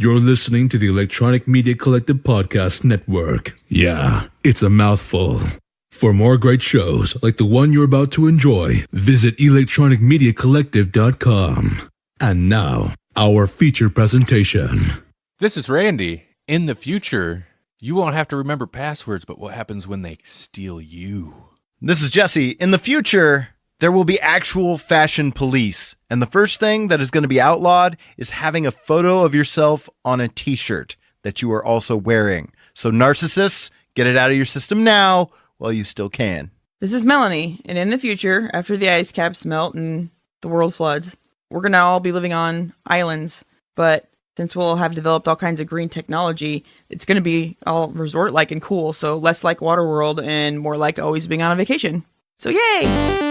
You're listening to the Electronic Media Collective Podcast Network. Yeah, it's a mouthful. For more great shows like the one you're about to enjoy, visit electronicmediacollective.com. And now, our feature presentation. This is Randy. In the future, you won't have to remember passwords, but what happens when they steal you? This is Jesse. In the future, there will be actual fashion police. And the first thing that is going to be outlawed is having a photo of yourself on a t-shirt that you are also wearing. So narcissists, get it out of your system now while you still can. This is Melanie, and in the future, after the ice caps melt and the world floods, we're going to all be living on islands. But since we'll have developed all kinds of green technology, it's going to be all resort-like and cool, so less like Waterworld and more like always being on a vacation. So yay!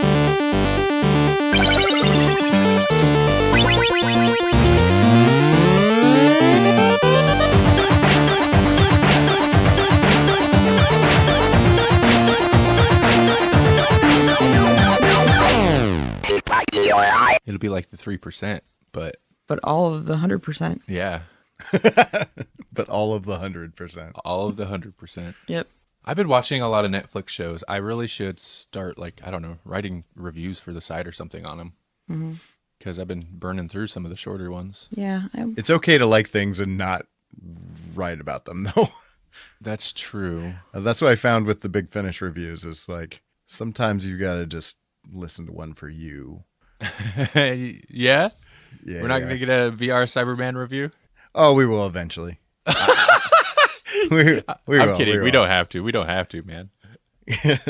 It'll be like the 3%, but all of the 100%. yeah. But all of the 100%. All of the 100%. Yep. I've been watching a lot of Netflix shows. I really should start, writing reviews for the site or something on them. Mm-hmm. Because I've been burning through some of the shorter ones. Yeah. It's okay to like things and not write about them, though. That's true. That's what I found with the Big Finish reviews is like, sometimes you got to just listen to one for you. Yeah? We're not going to get a VR Cyberman review? Oh, we will eventually. I'm kidding. We don't have to. We don't have to, man.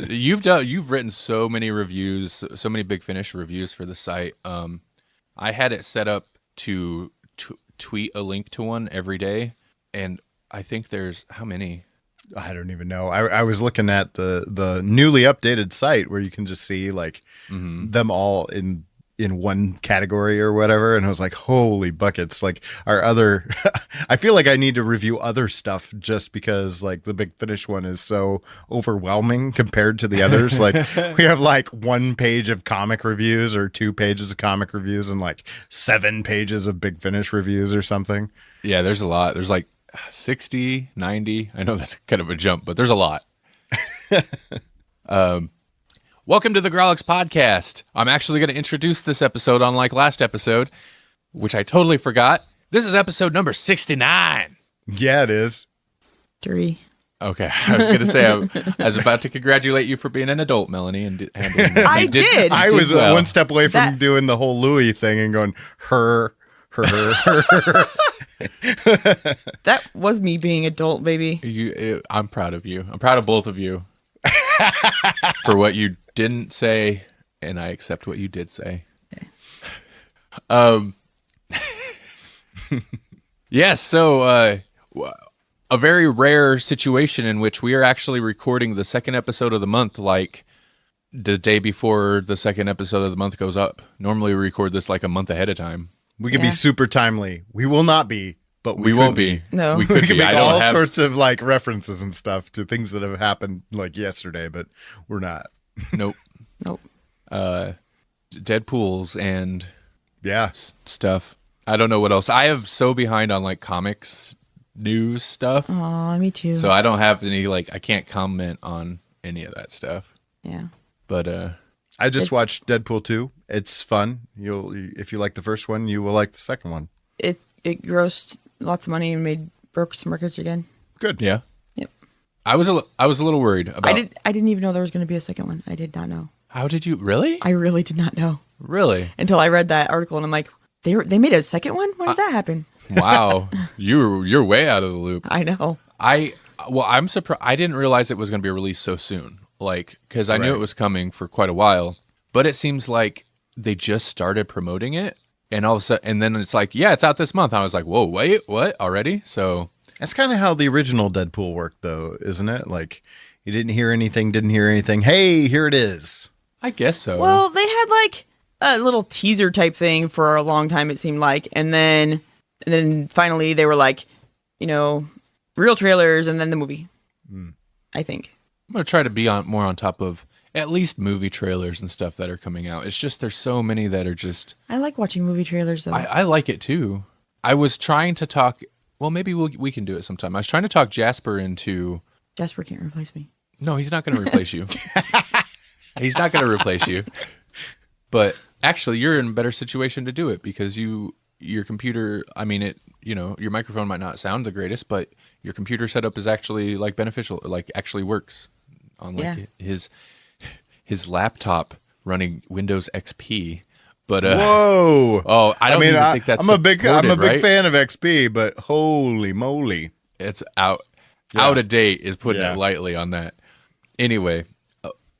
You've written so many reviews, so many Big Finish reviews for the site. I had it set up to tweet a link to one every day, and I think there's how many? I don't even know. I was looking at the newly updated site where you can just see like them all in one category or whatever, and I was like, holy buckets. Like our other I feel like I need to review other stuff just because like the Big Finish one is so overwhelming compared to the others. Like we have like 1 page of comic reviews or 2 pages of comic reviews and like 7 pages of Big Finish reviews or something. Yeah, there's a lot. There's like 60, 90. I know that's kind of a jump, but there's a lot. Welcome to the Grawlix podcast. I'm actually going to introduce this episode unlike last episode, which I totally forgot. This is episode number 69. Yeah, it is. Dirty. Okay, I was going to say, I was about to congratulate you for being an adult, Melanie. And I did. I was well. one step away from doing the whole Louis thing and going, her. That was me being adult, baby. I'm proud of you. I'm proud of both of you for what you didn't say, and I accept what you did say. Okay. Yes, so a very rare situation in which we are actually recording the second episode of the month like the day before the second episode of the month goes up. Normally we record this like a month ahead of time. We could be super timely. We will not be, but we won't be. No. We could make all sorts of like references and stuff to things that have happened like yesterday, but we're not. Nope. Deadpools and stuff. I don't know what else. I am so behind on like comics news stuff. Oh, me too. So I don't have any I can't comment on any of that stuff. Yeah. But I just watched Deadpool 2. It's fun. If you like the first one, you will like the second one. It grossed lots of money and broke some records again. Good. Yeah. Yep. I was a little worried about. I didn't even know there was going to be a second one. I did not know. How did you really? I really did not know. Really? Until I read that article and I'm like, they made a second one? When did that happen? Wow. You're way out of the loop. I know. I'm surprised. I didn't realize it was going to be released so soon. Because I knew it was coming for quite a while, but it seems like they just started promoting it, and all of a sudden, and then it's like, yeah, it's out this month. I was like, whoa, wait, what already? So that's kind of how the original Deadpool worked, though, isn't it? Like, you didn't hear anything. Hey, here it is. I guess so. Well, they had like a little teaser type thing for a long time. It seemed like, and then finally they were like, real trailers, and then the movie. I think. I'm going to try to be more on top of at least movie trailers and stuff that are coming out. It's just there's so many that are just... I like watching movie trailers, though. I like it, too. I was trying to talk Well, maybe we can do it sometime. I was trying to talk Jasper into. Jasper can't replace me. No, he's not going to replace you. He's not going to replace you. But actually, you're in a better situation to do it because your computer. I mean, your microphone might not sound the greatest, but your computer setup is actually like beneficial. Like actually works on like his laptop running Windows XP. But whoa! Oh, I don't even think that's. I'm a big right? fan of XP, but holy moly, it's out of date is putting it lightly on that. Anyway,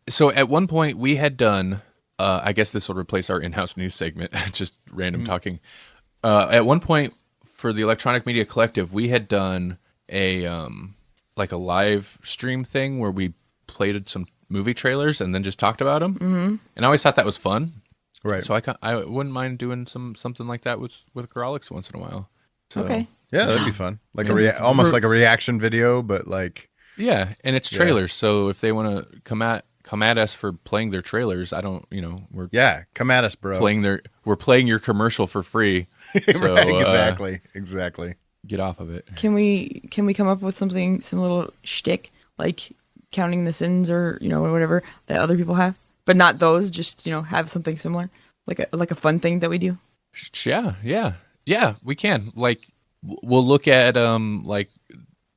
so at one point we had done. I guess this will replace our in-house news segment. Just random talking. At one point for the Electronic Media Collective, we had done a like a live stream thing where we played some movie trailers and then just talked about them. Mm-hmm. And I always thought that was fun. Right. So I wouldn't mind doing something like that with Grawlix once in a while. So, okay. Yeah, that'd be fun. Like almost like a reaction video, but like. Yeah, and it's trailers. So if they want to come at us for playing their trailers, I don't. We're come at us, bro. We're playing your commercial for free. So, right, exactly. Get off of it. Can we come up with some little shtick like counting the sins or whatever that other people have, but not those. Just have something similar, like a fun thing that we do. Yeah. We can we'll look at like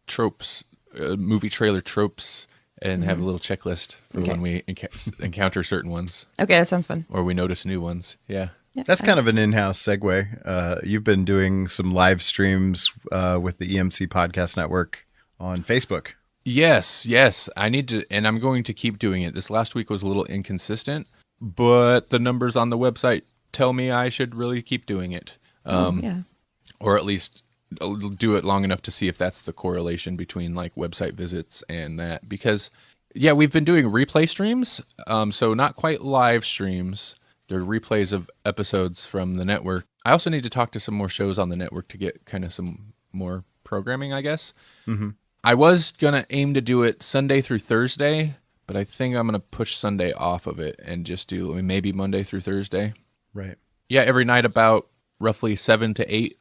tropes, movie trailer tropes, and have a little checklist for when we encounter certain ones. Okay, that sounds fun. Or we notice new ones. Yeah. That's kind of an in-house segue. You've been doing some live streams with the EMC Podcast Network on Facebook. Yes. I need to, and I'm going to keep doing it. This last week was a little inconsistent, but the numbers on the website tell me I should really keep doing it. Or at least do it long enough to see if that's the correlation between like website visits and that. Because, we've been doing replay streams, so not quite live streams. They're replays of episodes from the network. I also need to talk to some more shows on the network to get kind of some more programming, I guess. Mm-hmm. I was going to aim to do it Sunday through Thursday, but I think I'm going to push Sunday off of it and just do maybe Monday through Thursday. Right. Yeah, every night about roughly 7 to 8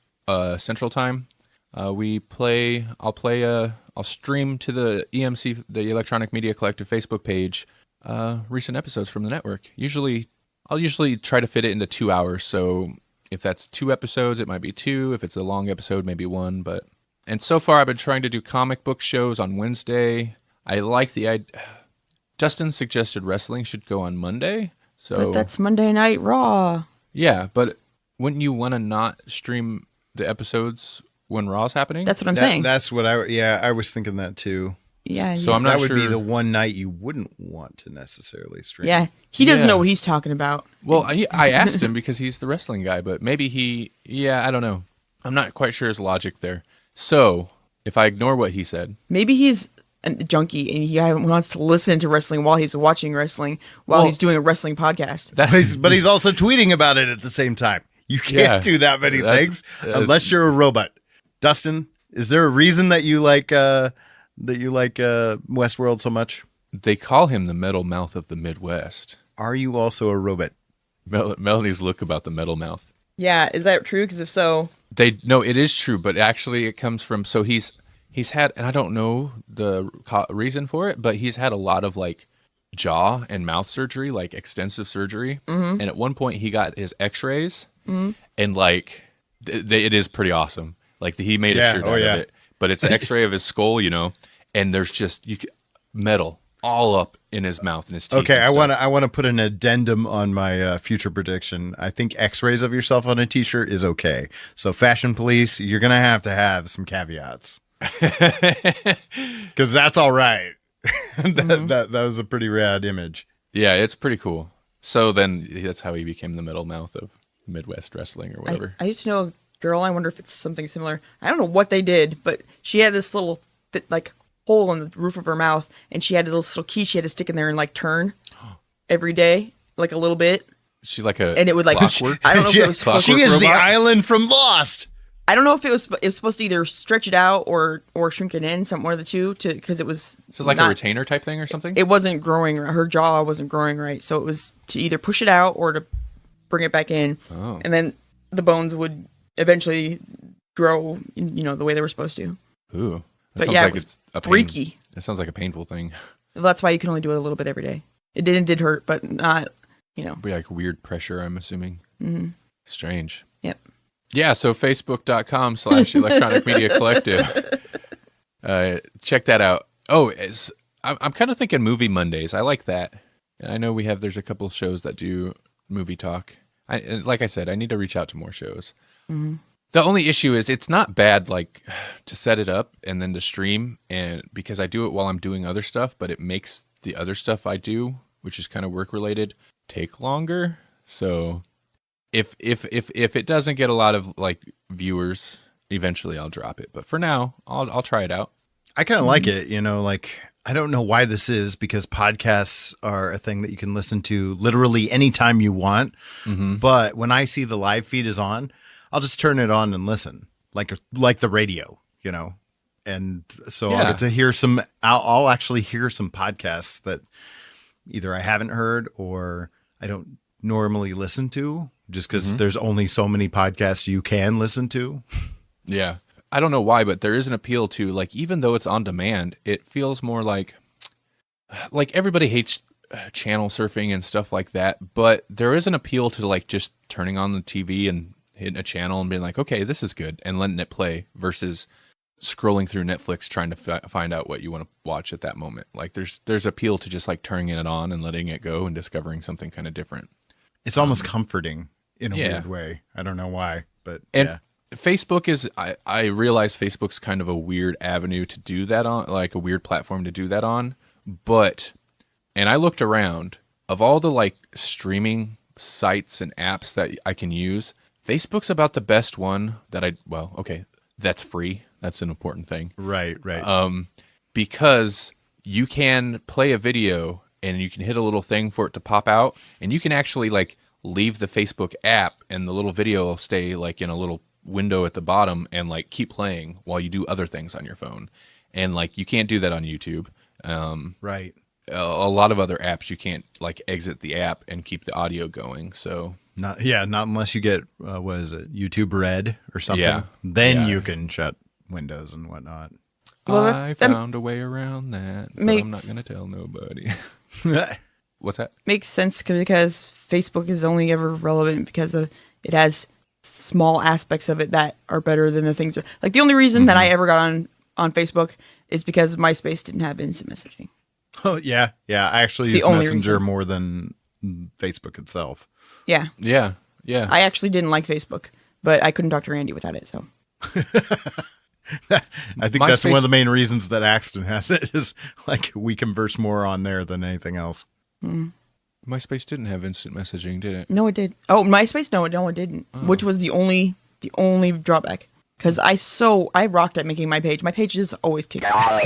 Central Time. I'll stream to the EMC, the Electronic Media Collective Facebook page, recent episodes from the network. I'll usually try to fit it into 2 hours. So if that's 2 episodes, it might be 2. If it's a long episode, maybe 1. And so far, I've been trying to do comic book shows on Wednesday. I like the idea. Justin suggested wrestling should go on Monday. But that's Monday Night Raw. Yeah, but wouldn't you want to not stream the episodes when Raw's happening? That's what I'm saying. That's what I was thinking that too. Yeah. So I'm not sure. That would be the one night you wouldn't want to necessarily stream. Yeah. He doesn't know what he's talking about. Well, I asked him because he's the wrestling guy, but maybe I don't know. I'm not quite sure his logic there. So if I ignore what he said. Maybe he's a junkie and he wants to listen to wrestling while he's watching wrestling, while he's doing a wrestling podcast. But he's also tweeting about it at the same time. You can't do that many things unless you're a robot. Dustin, is there a reason that you like Westworld so much? They call him the metal mouth of the Midwest. Are you also a robot? Melody's look about the metal mouth. Yeah, is that true? Because if so, no, it is true. But actually, it comes from he's had, and I don't know the reason for it, but he's had a lot of like jaw and mouth surgery, like extensive surgery. Mm-hmm. And at one point, he got his X-rays, and like it is pretty awesome. Like he made a shirt out of it, but it's an X-ray of his skull, and there's just metal all up in his mouth and his teeth. Okay, I want to put an addendum on my future prediction. I think X-rays of yourself on a T-shirt is okay. So, Fashion Police, you're gonna have some caveats, because that's all right. that was a pretty rad image. Yeah, it's pretty cool. So then that's how he became the metal mouth of Midwest wrestling or whatever. I used to know a girl. I wonder if it's something similar. I don't know what they did, but she had this little hole in the roof of her mouth, and she had a little key she had to stick in there and like turn every day, like a little bit. She like a and it would like clockwork? I don't know if it was supposed she is robot? The island from Lost. I don't know if it was supposed to either stretch it out or shrink it in, one of the two, because it was. So like a retainer type thing or something? It wasn't growing. Her jaw wasn't growing right, so it was to either push it out or to bring it back in, and then the bones would eventually grow, the way they were supposed to. Ooh. That But sounds yeah, like it was it's a freaky. That sounds like a painful thing. That's why you can only do it a little bit every day. It did hurt, but not, Be like weird pressure, I'm assuming. Mm-hmm. Strange. Yep. Yeah, so facebook.com/Electronic Media Collective. Check that out. Oh, I'm kind of thinking Movie Mondays. I like that. And I know there's a couple shows that do movie talk. Like I said, I need to reach out to more shows. Mm-hmm. The only issue is it's not bad, like, to set it up and then to stream, and because I do it while I'm doing other stuff, but it makes the other stuff I do, which is kind of work related, take longer. So if it doesn't get a lot of like viewers, eventually I'll drop it. But for now, I'll try it out. I kind of like it, like I don't know why this is, because podcasts are a thing that you can listen to literally anytime you want. Mm-hmm. But when I see the live feed is on, I'll just turn it on and listen, like the radio, And so I'll get to hear I'll actually hear some podcasts that either I haven't heard or I don't normally listen to, just because there's only so many podcasts you can listen to. Yeah. I don't know why, but there is an appeal to, like, even though it's on demand, it feels more like everybody hates channel surfing and stuff like that, but there is an appeal to like just turning on the TV and hitting a channel and being like, okay, this is good, and letting it play versus scrolling through Netflix trying to find out what you want to watch at that moment. Like there's appeal to just like turning it on and letting it go and discovering something kind of different. It's almost comforting in a weird way. I don't know why, but Facebook is, I realize Facebook's kind of a weird avenue to do that on, like a weird platform to do that on. And I looked around, of all the like streaming sites and apps that I can use, Facebook's about the best one that that's free. That's an important thing. Right. Because you can play a video and you can hit a little thing for it to pop out, and you can actually like leave the Facebook app and the little video will stay like in a little window at the bottom and like keep playing while you do other things on your phone. And like you can't do that on YouTube. Right. A lot of other apps you can't like exit the app and keep the audio going. So not unless you get what is it, YouTube Red or something. Yeah. Then you can shut windows and whatnot. Well, I found a way around that, but I'm not going to tell nobody. What's that? Makes sense because Facebook is only ever relevant because it has small aspects of it that are better than the things. Like the only reason that I ever got on Facebook is because MySpace didn't have instant messaging. Oh yeah. I actually use Messenger more than Facebook itself. Yeah. I actually didn't like Facebook, but I couldn't talk to Randy without it. So I think that's one of the main reasons that Axton has it, is like we converse more on there than anything else. MySpace didn't have instant messaging, did it? No, it did. Oh, MySpace? No, it didn't. Oh. Which was the only drawback. Because I rocked at making my page. My page is always kicked out.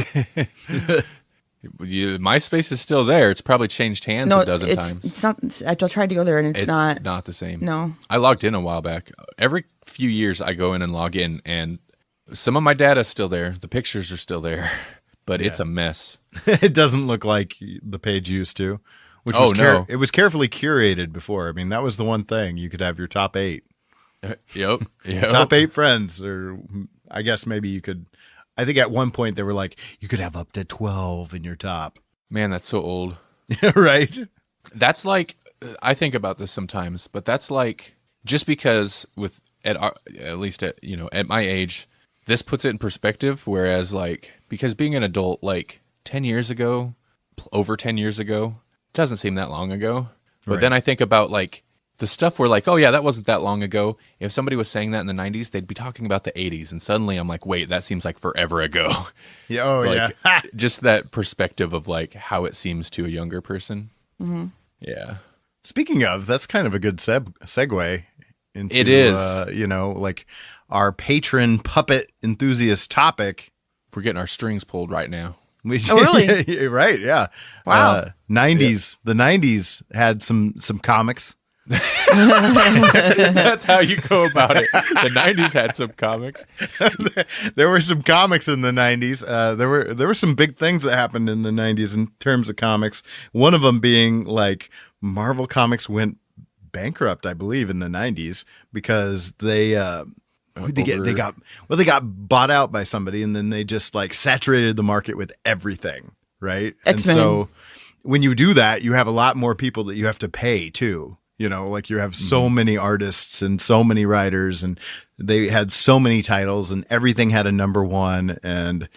MySpace is still there. It's probably changed hands a dozen times. It's not. I tried to go there and it's not the same. No. I logged in a while back. Every few years I go in and log in, and some of my data's still there. The pictures are still there, but it's a mess. It doesn't look like the page used to. Which it was carefully curated before. I mean, that was the one thing. You could have your top 8. Yep. Top 8 friends, or I guess maybe you could. I think at one point they were like, you could have up to 12 in your top. Man, that's so old. Right? That's like, I think about this sometimes, but that's like, just because at my age, this puts it in perspective. Whereas like, because being an adult, like 10 years ago, over 10 years ago, doesn't seem that long ago. But then I think about like the stuff where like, oh yeah, that wasn't that long ago. If somebody was saying that in the 90s, they'd be talking about the 80s. And suddenly I'm like, wait, that seems like forever ago. Yeah. Oh like, yeah. Just that perspective of like how it seems to a younger person. Mm-hmm. Yeah. Speaking of, that's kind of a good segue into, it is. Like our patron Puppet Enthusiast topic. We're getting our strings pulled right now. Oh, really? Right, yeah. Wow. 90s. The 90s had some comics. That's how you go about it. The 90s had some comics. There were some comics in the 90s. There were some big things that happened in the 90s in terms of comics. One of them being like Marvel Comics went bankrupt, I believe, in the 90s because they They got bought out by somebody, and then they just like saturated the market with everything, right? X-Men. And so when you do that, you have a lot more people that you have to pay too. You know, like you have so many artists and so many writers, and they had so many titles, and everything had a number one, and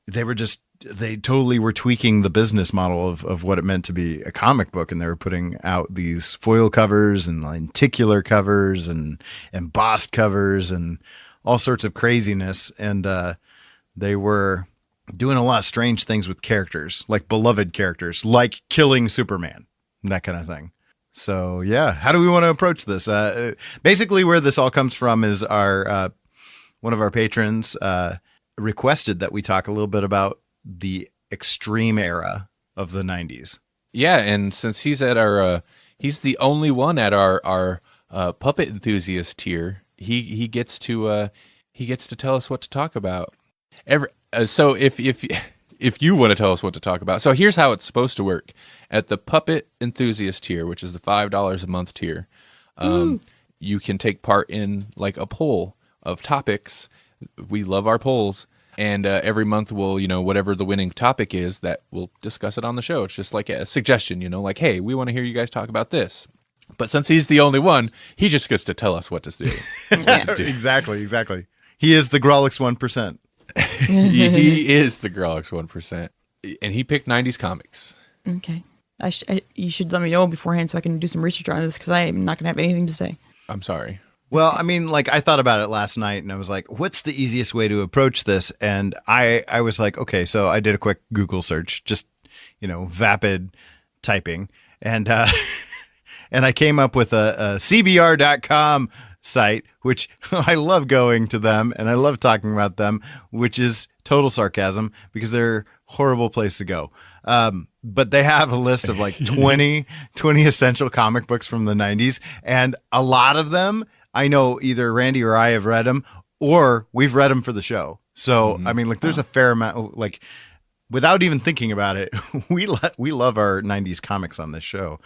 they totally were tweaking the business model of what it meant to be a comic book. And they were putting out these foil covers and lenticular covers and embossed covers and all sorts of craziness. And they were doing a lot of strange things with characters, like beloved characters, like killing Superman, that kind of thing. So yeah, how do we want to approach this? Basically where this all comes from is our one of our patrons requested that we talk a little bit about the extreme era of the 90s. Yeah, and since he's at our he's the only one at our Puppet Enthusiast tier, he gets to tell us what to talk about. So if you want to tell us what to talk about. So here's how it's supposed to work. At the Puppet Enthusiast tier, which is the $5 a month tier, you can take part in like a poll of topics. We love our polls. And every month we'll, whatever the winning topic is, that we'll discuss it on the show. It's just like a suggestion, like, hey, we want to hear you guys talk about this. But since he's the only one, he just gets to tell us what to do. Exactly. He is the Grawlix 1%. He is the Grawlix 1%. And he picked 90s comics. Okay. You should let me know beforehand so I can do some research on this, because I am not going to have anything to say. I'm sorry. Well, I mean, like I thought about it last night, and I was like, what's the easiest way to approach this? And I was like, okay, so I did a quick Google search, just, vapid typing. And, and I came up with a CBR.com site, which I love going to them and I love talking about them, which is total sarcasm because they're a horrible place to go. But they have a list of like 20 essential comic books from the 90s. And a lot of them, I know either Randy or I have read them, or we've read them for the show. So, I mean, like there's a fair amount, like without even thinking about it, we love our 90s comics on this show.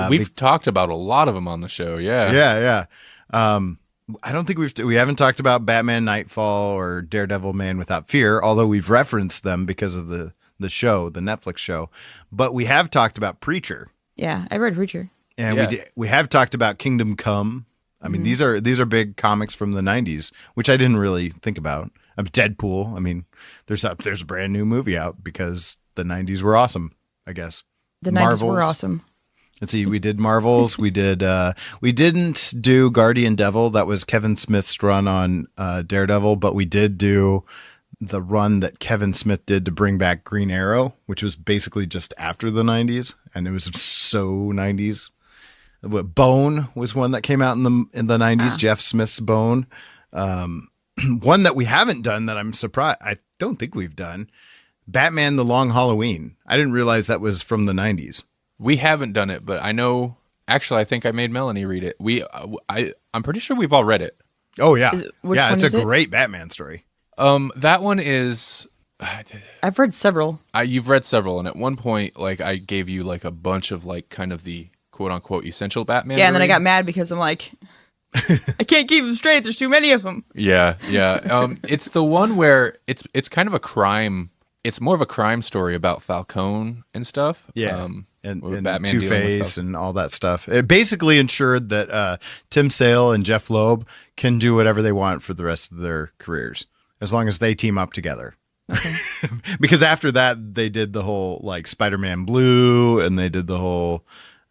We've talked about a lot of them on the show. Yeah. Yeah. I don't think we haven't talked about Batman Nightfall or Daredevil Man Without Fear, although we've referenced them because of the show, the Netflix show. But we have talked about Preacher. Yeah, I read Preacher. And we have talked about Kingdom Come. I mean, these are big comics from the 90s, which I didn't really think about. Deadpool. I mean, there's a brand new movie out because the 90s were awesome, I guess. The 90s were awesome. Let's see, we did Marvels. We didn't do Guardian Devil. That was Kevin Smith's run on Daredevil, but we did do the run that Kevin Smith did to bring back Green Arrow, which was basically just after the 90s, and it was so 90s. Bone was one that came out in the 90s, Jeff Smith's Bone. One that we haven't done that I'm surprised, I don't think we've done, Batman The Long Halloween. I didn't realize that was from the 90s. We haven't done it, but I know, actually, I think I made Melanie read it. I'm pretty sure we've all read it. Oh, yeah. It's a great Batman story. That one is... I've read several. You've read several, and at one point, like, I gave you, like, a bunch of, like, kind of the quote-unquote essential Batman. Yeah, and then I got mad because I'm like, I can't keep them straight. There's too many of them. Yeah. It's the one where it's kind of a crime. It's more of a crime story about Falcone and stuff. Yeah, and Batman Two-Face and all that stuff. It basically ensured that Tim Sale and Jeff Loeb can do whatever they want for the rest of their careers, as long as they team up together. Okay. Because after that, they did the whole like Spider-Man Blue, and they did the whole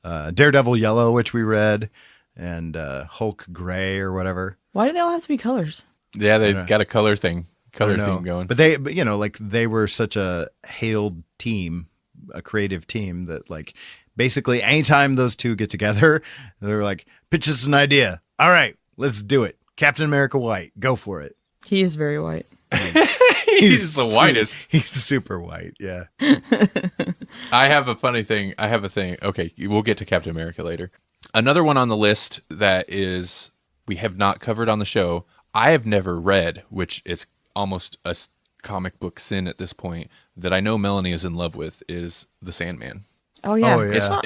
Daredevil Yellow, which we read, and Hulk Gray or whatever. Why do they all have to be colors? Yeah, they've got a color theme going. But they were such a hailed team, a creative team that like basically anytime those two get together, they're like, pitch us an idea. All right, let's do it. Captain America White, go for it. He is very white. He's the whitest. He's super white. Yeah. I have a funny thing. Okay, we'll get to Captain America later. Another one on the list that is we have not covered on the show, I have never read, which is almost a comic book sin at this point, that I know Melanie is in love with, is The Sandman. Oh, yeah.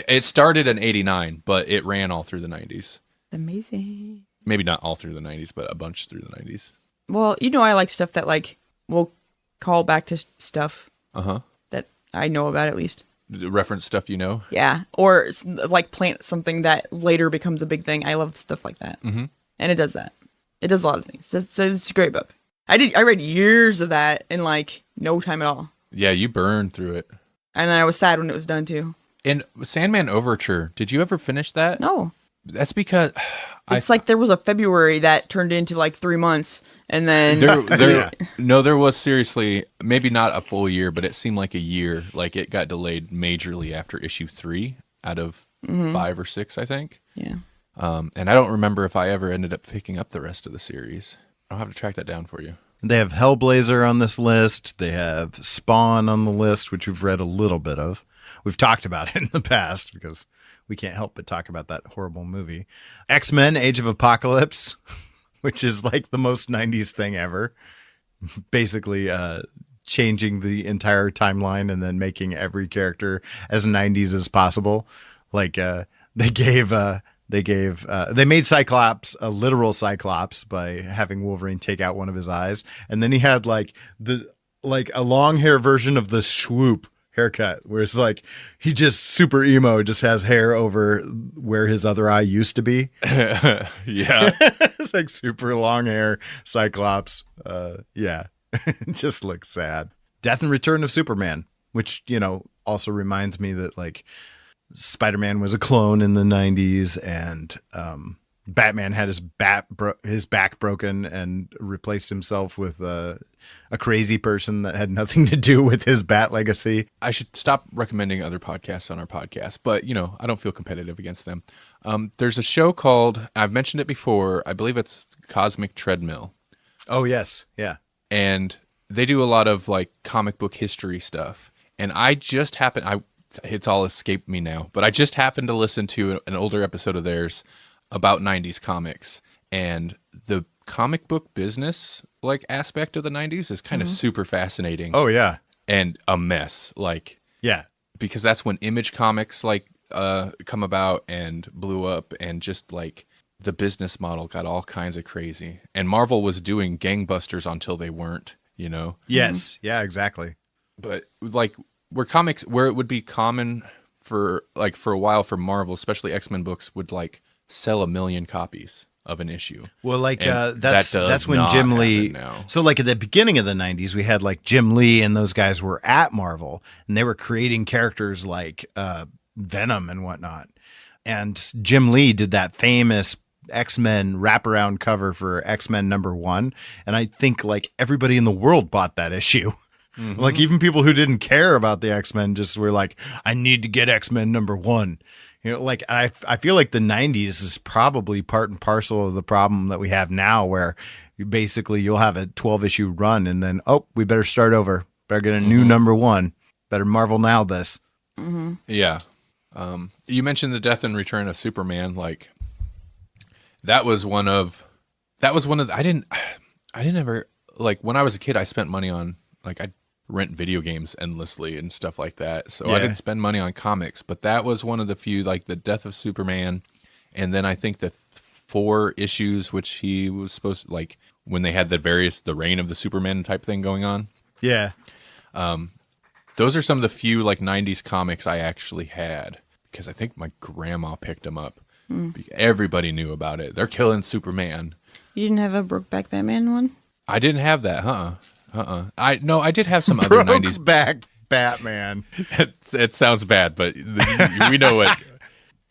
It started in 89, but it ran all through the 90s. Amazing. Maybe not all through the 90s, but a bunch through the 90s. Well, I like stuff that like will call back to stuff that I know about at least. Reference stuff you know? Yeah, or like plant something that later becomes a big thing. I love stuff like that, and it does that. It does a lot of things. So it's a great book. I read years of that in like no time at all. Yeah, you burned through it. And then I was sad when it was done too. And Sandman Overture, did you ever finish that? No. That's because it's like there was a February that turned into like 3 months, and then there was seriously maybe not a full year, but it seemed like a year. Like it got delayed majorly after issue 3 out of 5 or 6, I think. Yeah. And I don't remember if I ever ended up picking up the rest of the series. I'll have to track that down for you. They have Hellblazer on this list. They have Spawn on the list, which we've read a little bit of. We've talked about it in the past because we can't help but talk about that horrible movie. X-Men Age of Apocalypse, which is like the most 90s thing ever. Basically changing the entire timeline and then making every character as 90s as possible. Like they made Cyclops a literal Cyclops by having Wolverine take out one of his eyes, and then he had like a long hair version of the Swoop haircut, where it's like he just super emo, just has hair over where his other eye used to be. Yeah, it's like super long hair Cyclops. Yeah, it just looks sad. Death and Return of Superman, which also reminds me that like Spider-Man was a clone in the 90s, and Batman had his back broken and replaced himself with a crazy person that had nothing to do with his Bat legacy. I should stop recommending other podcasts on our podcast, but I don't feel competitive against them. There's a show called, I've mentioned it before, I believe it's Cosmic Treadmill. Oh yes, yeah. And they do a lot of like comic book history stuff. And it's all escaped me now, but I just happened to listen to an older episode of theirs about 90s comics, and the comic book business like aspect of the 90s is kind of super fascinating. Oh yeah. And a mess. Like, yeah, because that's when Image Comics like come about and blew up, and just like the business model got all kinds of crazy. And Marvel was doing gangbusters until they weren't, Yes. Yeah, exactly. But like where it would be common for a while for Marvel, especially X-Men books, would like sell 1 million copies of an issue. Well, like that's when Jim Lee. So like at the beginning of the 90s, we had like Jim Lee and those guys were at Marvel, and they were creating characters like Venom and whatnot. And Jim Lee did that famous X-Men wraparound cover for X-Men #1, and I think like everybody in the world bought that issue. Mm-hmm. Like even people who didn't care about the X-Men just were like, I need to get X-Men #1. Like I feel like the 90s is probably part and parcel of the problem that we have now, where you'll have a 12-issue run and then, we better start over. Better get a new #1. Better Marvel now this. Mm-hmm. Yeah. You mentioned the Death and Return of Superman. Like that was one of I didn't ever, like when I was a kid, I spent money on, like I'd rent video games endlessly and stuff like that. So I didn't spend money on comics, but that was one of the few, like the Death of Superman. And then I think the 4 issues, which he was supposed to, like when they had the reign of the Superman type thing going on. Yeah. Those are some of the few like 90s comics I actually had, because I think my grandma picked them up. Everybody knew about it. They're killing Superman. You didn't have a Brokeback Batman one? I didn't have that, I did have some other 90s. Brokeback Batman. It sounds bad, but we know it.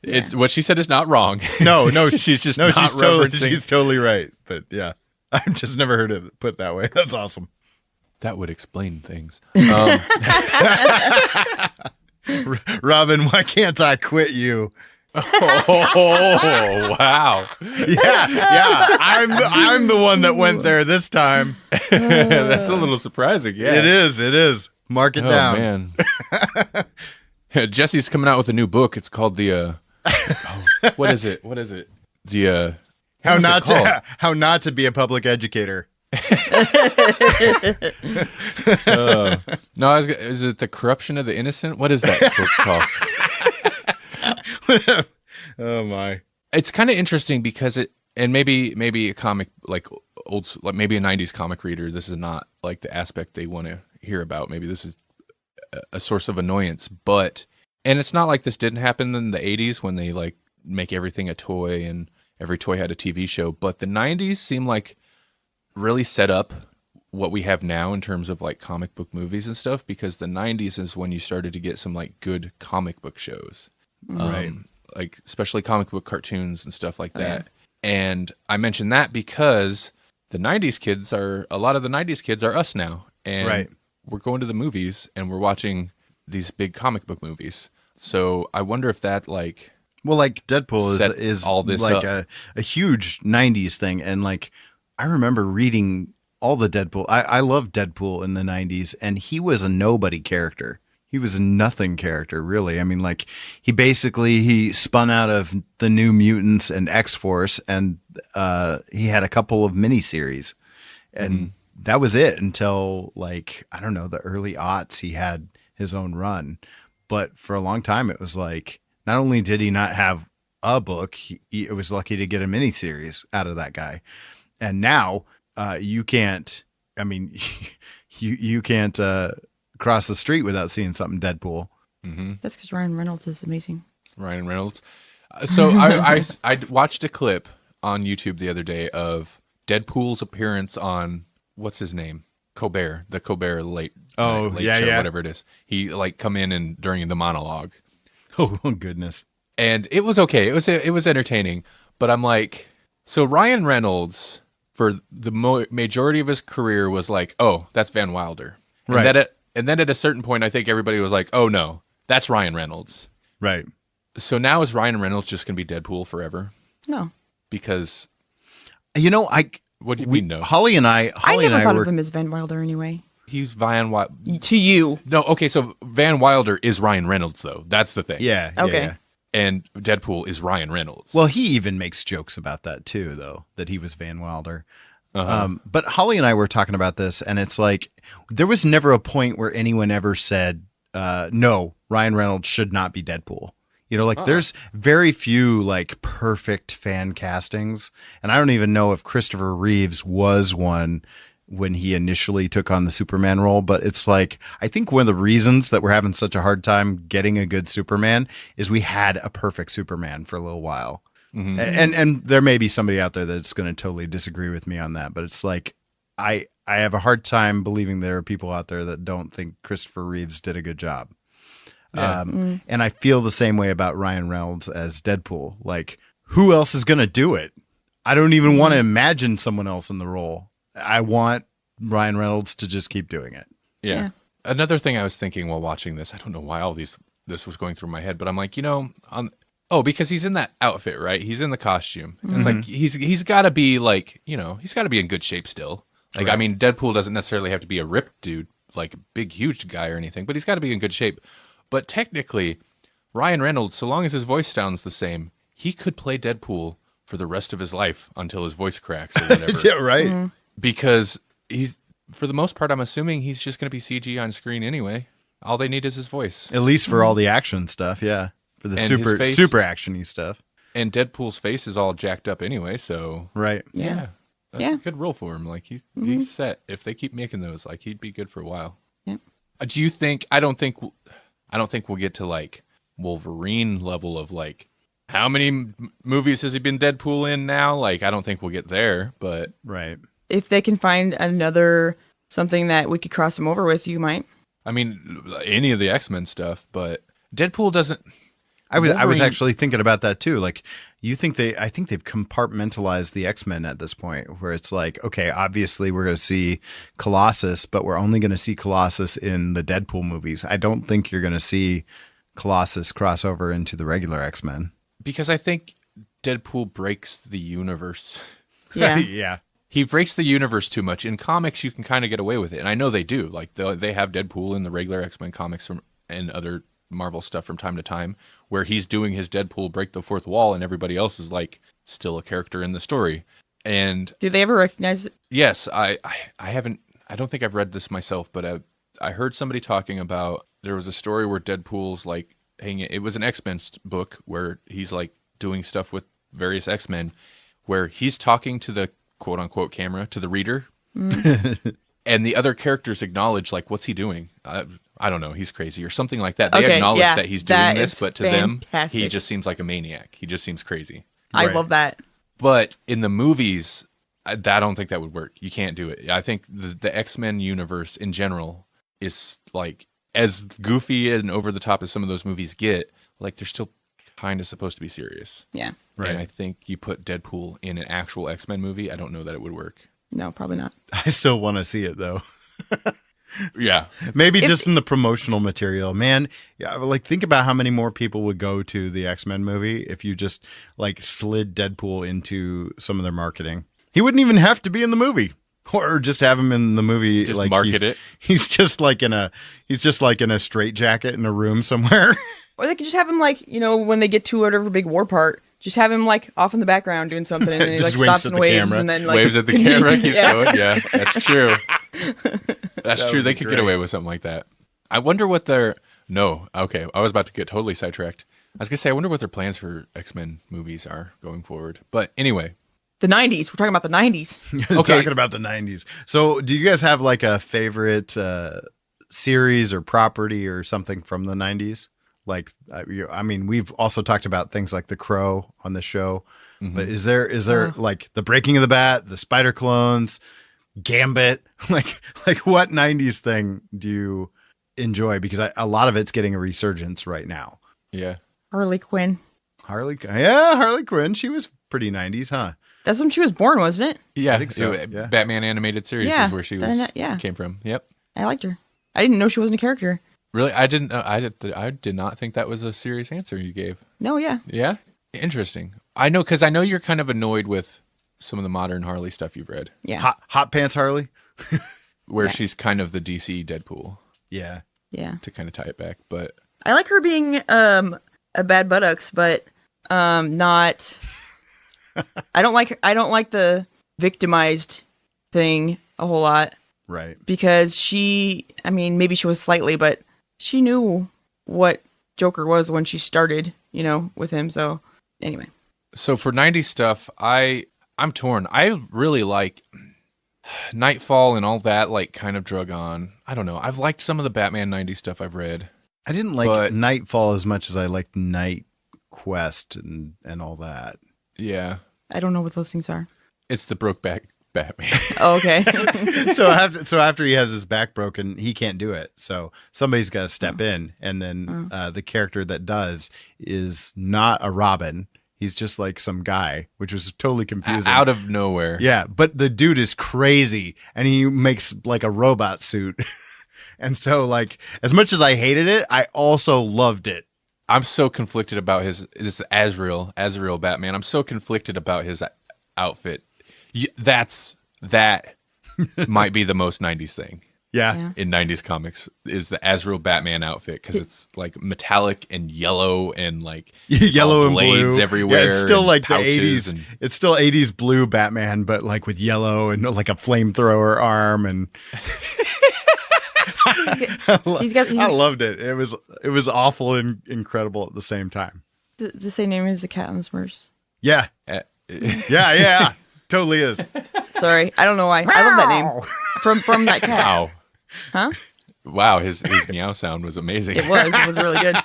It's what she said is not wrong. No, she's just she's totally right. But yeah, I've just never heard it put that way. That's awesome. That would explain things. Robin, why can't I quit you? Oh wow! Yeah. I'm the one that went there this time. That's a little surprising. Yeah, it is. Mark it down. Man, Jesse's coming out with a new book. It's called the. What is it? The How not to be a public educator. No, is it The Corruption of the Innocent? What is that book called? Oh my. It's kind of interesting because And maybe a comic like maybe a 90s comic reader, this is not like the aspect they want to hear about. Maybe this is a source of annoyance, and it's not like this didn't happen in the 80s when they like make everything a toy and every toy had a TV show, but the 90s seem like really set up what we have now in terms of like comic book movies and stuff, because the 90s is when you started to get some like good comic book shows. Right. Like especially comic book cartoons and stuff like that. And I mention that because a lot of the 90s kids are us now. And we're going to the movies and we're watching these big comic book movies. So I wonder if that like... Well, like Deadpool is all this like up. a huge 90s thing. And like, I remember reading all the Deadpool. I loved Deadpool in the 90s, and he was a nobody character. He was a nothing character, really. I mean, like, he spun out of the New Mutants and X-Force, and he had a couple of miniseries. And that was it until, like, I don't know, the early aughts, he had his own run. But for a long time, it was like, not only did he not have a book, he was lucky to get a miniseries out of that guy. And now you can't, I mean, you can't cross the street without seeing something Deadpool. Mm-hmm. That's because Ryan Reynolds is amazing. Ryan Reynolds. So I watched a clip on YouTube the other day of Deadpool's appearance on, what's his name? Colbert, the Colbert late show, whatever it is. He like come in and during the monologue. Oh goodness. And it was okay. It was entertaining, but I'm like, so Ryan Reynolds for the majority of his career was like, oh, that's Van Wilder. Right. And then at a certain point, I think everybody was like, oh no, that's Ryan Reynolds. Right. So now is Ryan Reynolds just going to be Deadpool forever? No. Because, what do we know? Holly and I never thought of him as Van Wilder anyway. He's Van Wilder. To you. No, okay, so Van Wilder is Ryan Reynolds, though. That's the thing. Yeah. Okay. Yeah. And Deadpool is Ryan Reynolds. Well, he even makes jokes about that too, though, that he was Van Wilder. Uh-huh. But Holly and I were talking about this, and it's like, there was never a point where anyone ever said, no, Ryan Reynolds should not be Deadpool. You know, like there's very few like perfect fan castings. And I don't even know if Christopher Reeves was one when he initially took on the Superman role. But it's like, I think one of the reasons that we're having such a hard time getting a good Superman is we had a perfect Superman for a little while. Mm-hmm. And there may be somebody out there that's going to totally disagree with me on that. But it's like, I have a hard time believing there are people out there that don't think Christopher Reeves did a good job. Yeah. And I feel the same way about Ryan Reynolds as Deadpool. Like, who else is going to do it? I don't even want to imagine someone else in the role. I want Ryan Reynolds to just keep doing it. Yeah. Another thing I was thinking while watching this, I don't know why this was going through my head, but I'm like, because he's in that outfit, right? He's in the costume. Mm-hmm. It's like he's got to be like, he's got to be in good shape still. Like, right. I mean, Deadpool doesn't necessarily have to be a ripped dude, like a big, huge guy or anything, but he's got to be in good shape. But technically, Ryan Reynolds, so long as his voice sounds the same, he could play Deadpool for the rest of his life until his voice cracks or whatever. Yeah, right. Mm-hmm. Because he's, for the most part, I'm assuming he's just going to be CG on screen anyway. All they need is his voice. At least for all the action stuff, yeah. For the super action-y stuff. And Deadpool's face is all jacked up anyway, so... Right. Yeah. That's a good role for him. Like, he's set. If they keep making those, like, he'd be good for a while. Yeah. Do you think... I don't think we'll get to, like, Wolverine level of, like, how many movies has he been Deadpool in now? Like, I don't think we'll get there, but... Right. If they can find another something that we could cross him over with, you might. I mean, any of the X-Men stuff, but Deadpool doesn't... I was actually thinking about that too. Like, I think they've compartmentalized the X-Men at this point, where it's like, okay, obviously we're going to see Colossus, but we're only going to see Colossus in the Deadpool movies. I don't think you're going to see Colossus cross over into the regular X-Men. Because I think Deadpool breaks the universe. Yeah. Yeah. He breaks the universe too much. In comics, you can kind of get away with it. And I know they do. Like, they have Deadpool in the regular X-Men comics and other Marvel stuff from time to time, where he's doing his Deadpool break the fourth wall and everybody else is like still a character in the story. And do they ever recognize it? Yes, I haven't. I don't think I've read this myself, but I heard somebody talking about there was a story where Deadpool's like hanging. It was an X-Men book where he's like doing stuff with various X-Men, where he's talking to the quote unquote camera, to the reader, and the other characters acknowledge, like, what's he doing? I don't know, he's crazy or something like that. They acknowledge that he's doing this, but to them, he just seems like a maniac. He just seems crazy. I love that. But in the movies, I don't think that would work. You can't do it. I think the X-Men universe in general is like as goofy and over the top as some of those movies get. Like they're still kind of supposed to be serious. Yeah. Right. And I think you put Deadpool in an actual X-Men movie, I don't know that it would work. No, probably not. I still want to see it though. Yeah. Maybe just in the promotional material, man. Yeah, like think about how many more people would go to the X-Men movie if you just like slid Deadpool into some of their marketing. He wouldn't even have to be in the movie, or just have him in the movie. Just like market it. He's just like in a straitjacket in a room somewhere. Or they could just have him like, when they get to whatever big war part, just have him like off in the background doing something, and then he like stops and waves camera. and then like waves at the camera. Keeps going. Yeah, that's true. That's true. They could great. get away with something like that. I wonder what their okay. I was about to get totally sidetracked. I was gonna say I wonder what their plans for X-Men movies are going forward. But anyway, the 90s. We're talking about the 90s. Okay, talking about the 90s. So, do you guys have like a favorite series or property or something from the 90s? Like, I mean, we've also talked about things like The Crow on the show. Mm-hmm. But is there like The Breaking of the Bat, The Spider Clones, Gambit? like what 90s thing do you enjoy? Because a lot of it's getting a resurgence right now. Yeah. Harley Quinn. Harley Quinn. She was pretty 90s, huh? That's when she was born, wasn't it? Yeah, I think so. Yeah. Batman animated series is where she came from. Yep. I liked her. I didn't know she wasn't a character. Really? I didn't. I did not think that was a serious answer you gave. No, yeah. Yeah? Interesting. I know, because I know you're kind of annoyed with some of the modern Harley stuff you've read. Yeah. Hot Pants Harley? Where she's kind of the DC Deadpool. Yeah. Yeah. To kind of tie it back. But I like her being a bad buttocks, but not... I don't like the victimized thing a whole lot. Right. Because maybe she was slightly, but she knew what Joker was when she started, with him. So anyway. So for 90s stuff, I'm torn. I really like Nightfall and all that, like kind of drug on. I don't know. I've liked some of the Batman 90s stuff I've read. I didn't like Nightfall as much as I liked Night Quest and all that. Yeah. I don't know what those things are. It's the Brokeback Batman. Oh, okay. So after he has his back broken, he can't do it. So somebody's got to step in, and then the character that does is not a Robin. He's just like some guy, which was totally confusing. Out of nowhere. Yeah, but the dude is crazy, and he makes like a robot suit. And so, like, as much as I hated it, I also loved it. I'm so conflicted about this Azrael Batman. I'm so conflicted about his outfit. That might be the most 90s thing. Yeah. In 90s comics is the Azrael Batman outfit, because it's like metallic and yellow and like yellow and blades blue everywhere. Yeah, it's still like the pouches 80s. It's still 80s blue Batman, but like with yellow and like a flamethrower arm and I loved it. It was awful and incredible at the same time. The same name as the cat and the Smurfs. Yeah. Yeah. Totally is. Sorry, I don't know why. I love that name from that cat. Wow. Huh? Wow, his meow sound was amazing. It was really good.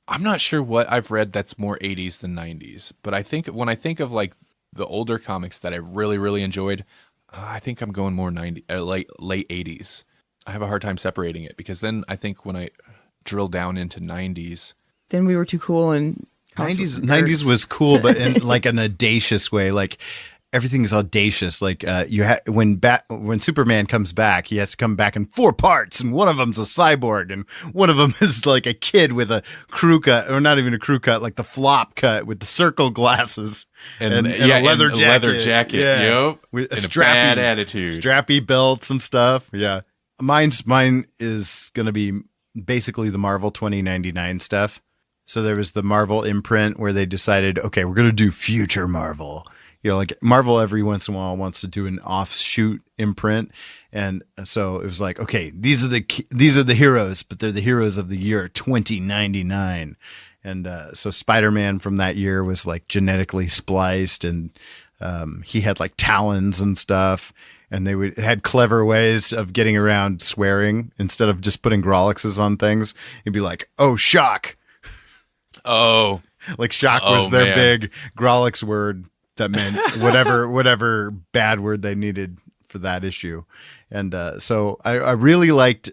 I'm not sure what I've read that's more 80s than 90s, but when I think of like the older comics that I really, really enjoyed, I think I'm going more late 80s. I have a hard time separating it, because then I think when I drill down into 90s, then we were too cool, and 90s was cool, but in like an audacious way. Like everything is audacious. Like when Superman comes back, he has to come back in 4 parts, and one of them's a cyborg, and one of them is like a kid with a crew cut, or not even a crew cut, like the flop cut with the circle glasses and a leather jacket. Yeah. Yep. With a bad attitude, strappy belts and stuff. Yeah, mine is gonna be basically the Marvel 2099 stuff. So there was the Marvel imprint where they decided, okay, we're going to do future Marvel. Like Marvel every once in a while wants to do an offshoot imprint. And so it was like, okay, these are the heroes, but they're the heroes of the year 2099. And so Spider-Man from that year was like genetically spliced, and he had like talons and stuff. And they had clever ways of getting around swearing. Instead of just putting Grawlixes on things, he'd be like, "Oh, shock!" Oh, like shock was their big Grawlix word that meant whatever bad word they needed for that issue. And so I really liked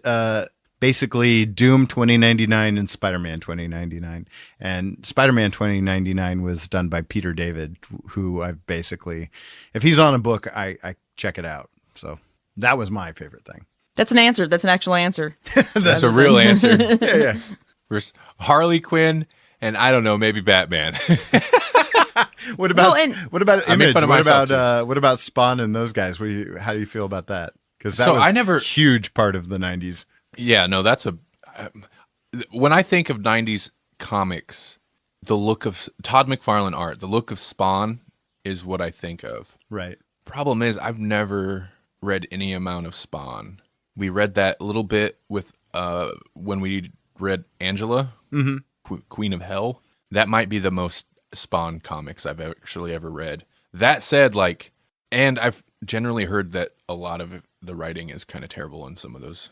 basically Doom 2099 and Spider-Man 2099. And Spider-Man 2099 was done by Peter David, who I've basically, if he's on a book, I check it out. So that was my favorite thing. That's an answer. That's an actual answer. that's a real answer. Yeah. There's Harley Quinn and I don't know, maybe Batman. What about Image? What about Spawn and those guys? How do you feel about that? Because that was a huge part of the 90s. Yeah, no, when I think of 90s comics, the look of Todd McFarlane art, the look of Spawn is what I think of. Right. Problem is, I've never read any amount of Spawn. We read that little bit with when we read Angela, Queen of Hell. That might be the most Spawn comics I've actually ever read. That said, and I've generally heard that a lot of the writing is kind of terrible in some of those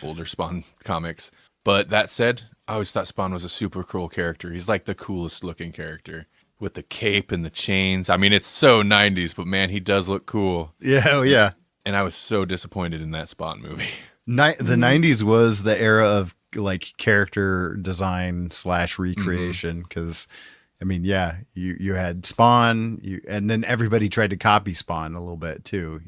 older Spawn comics. But that said, I always thought Spawn was a super cool character. He's like the coolest looking character with the cape and the chains. I mean, it's so 90s, but man, he does look cool. Yeah, oh yeah. And I was so disappointed in that Spawn movie. The 90s was the era of like character design / recreation, because I mean, yeah, you had Spawn, and then everybody tried to copy Spawn a little bit too,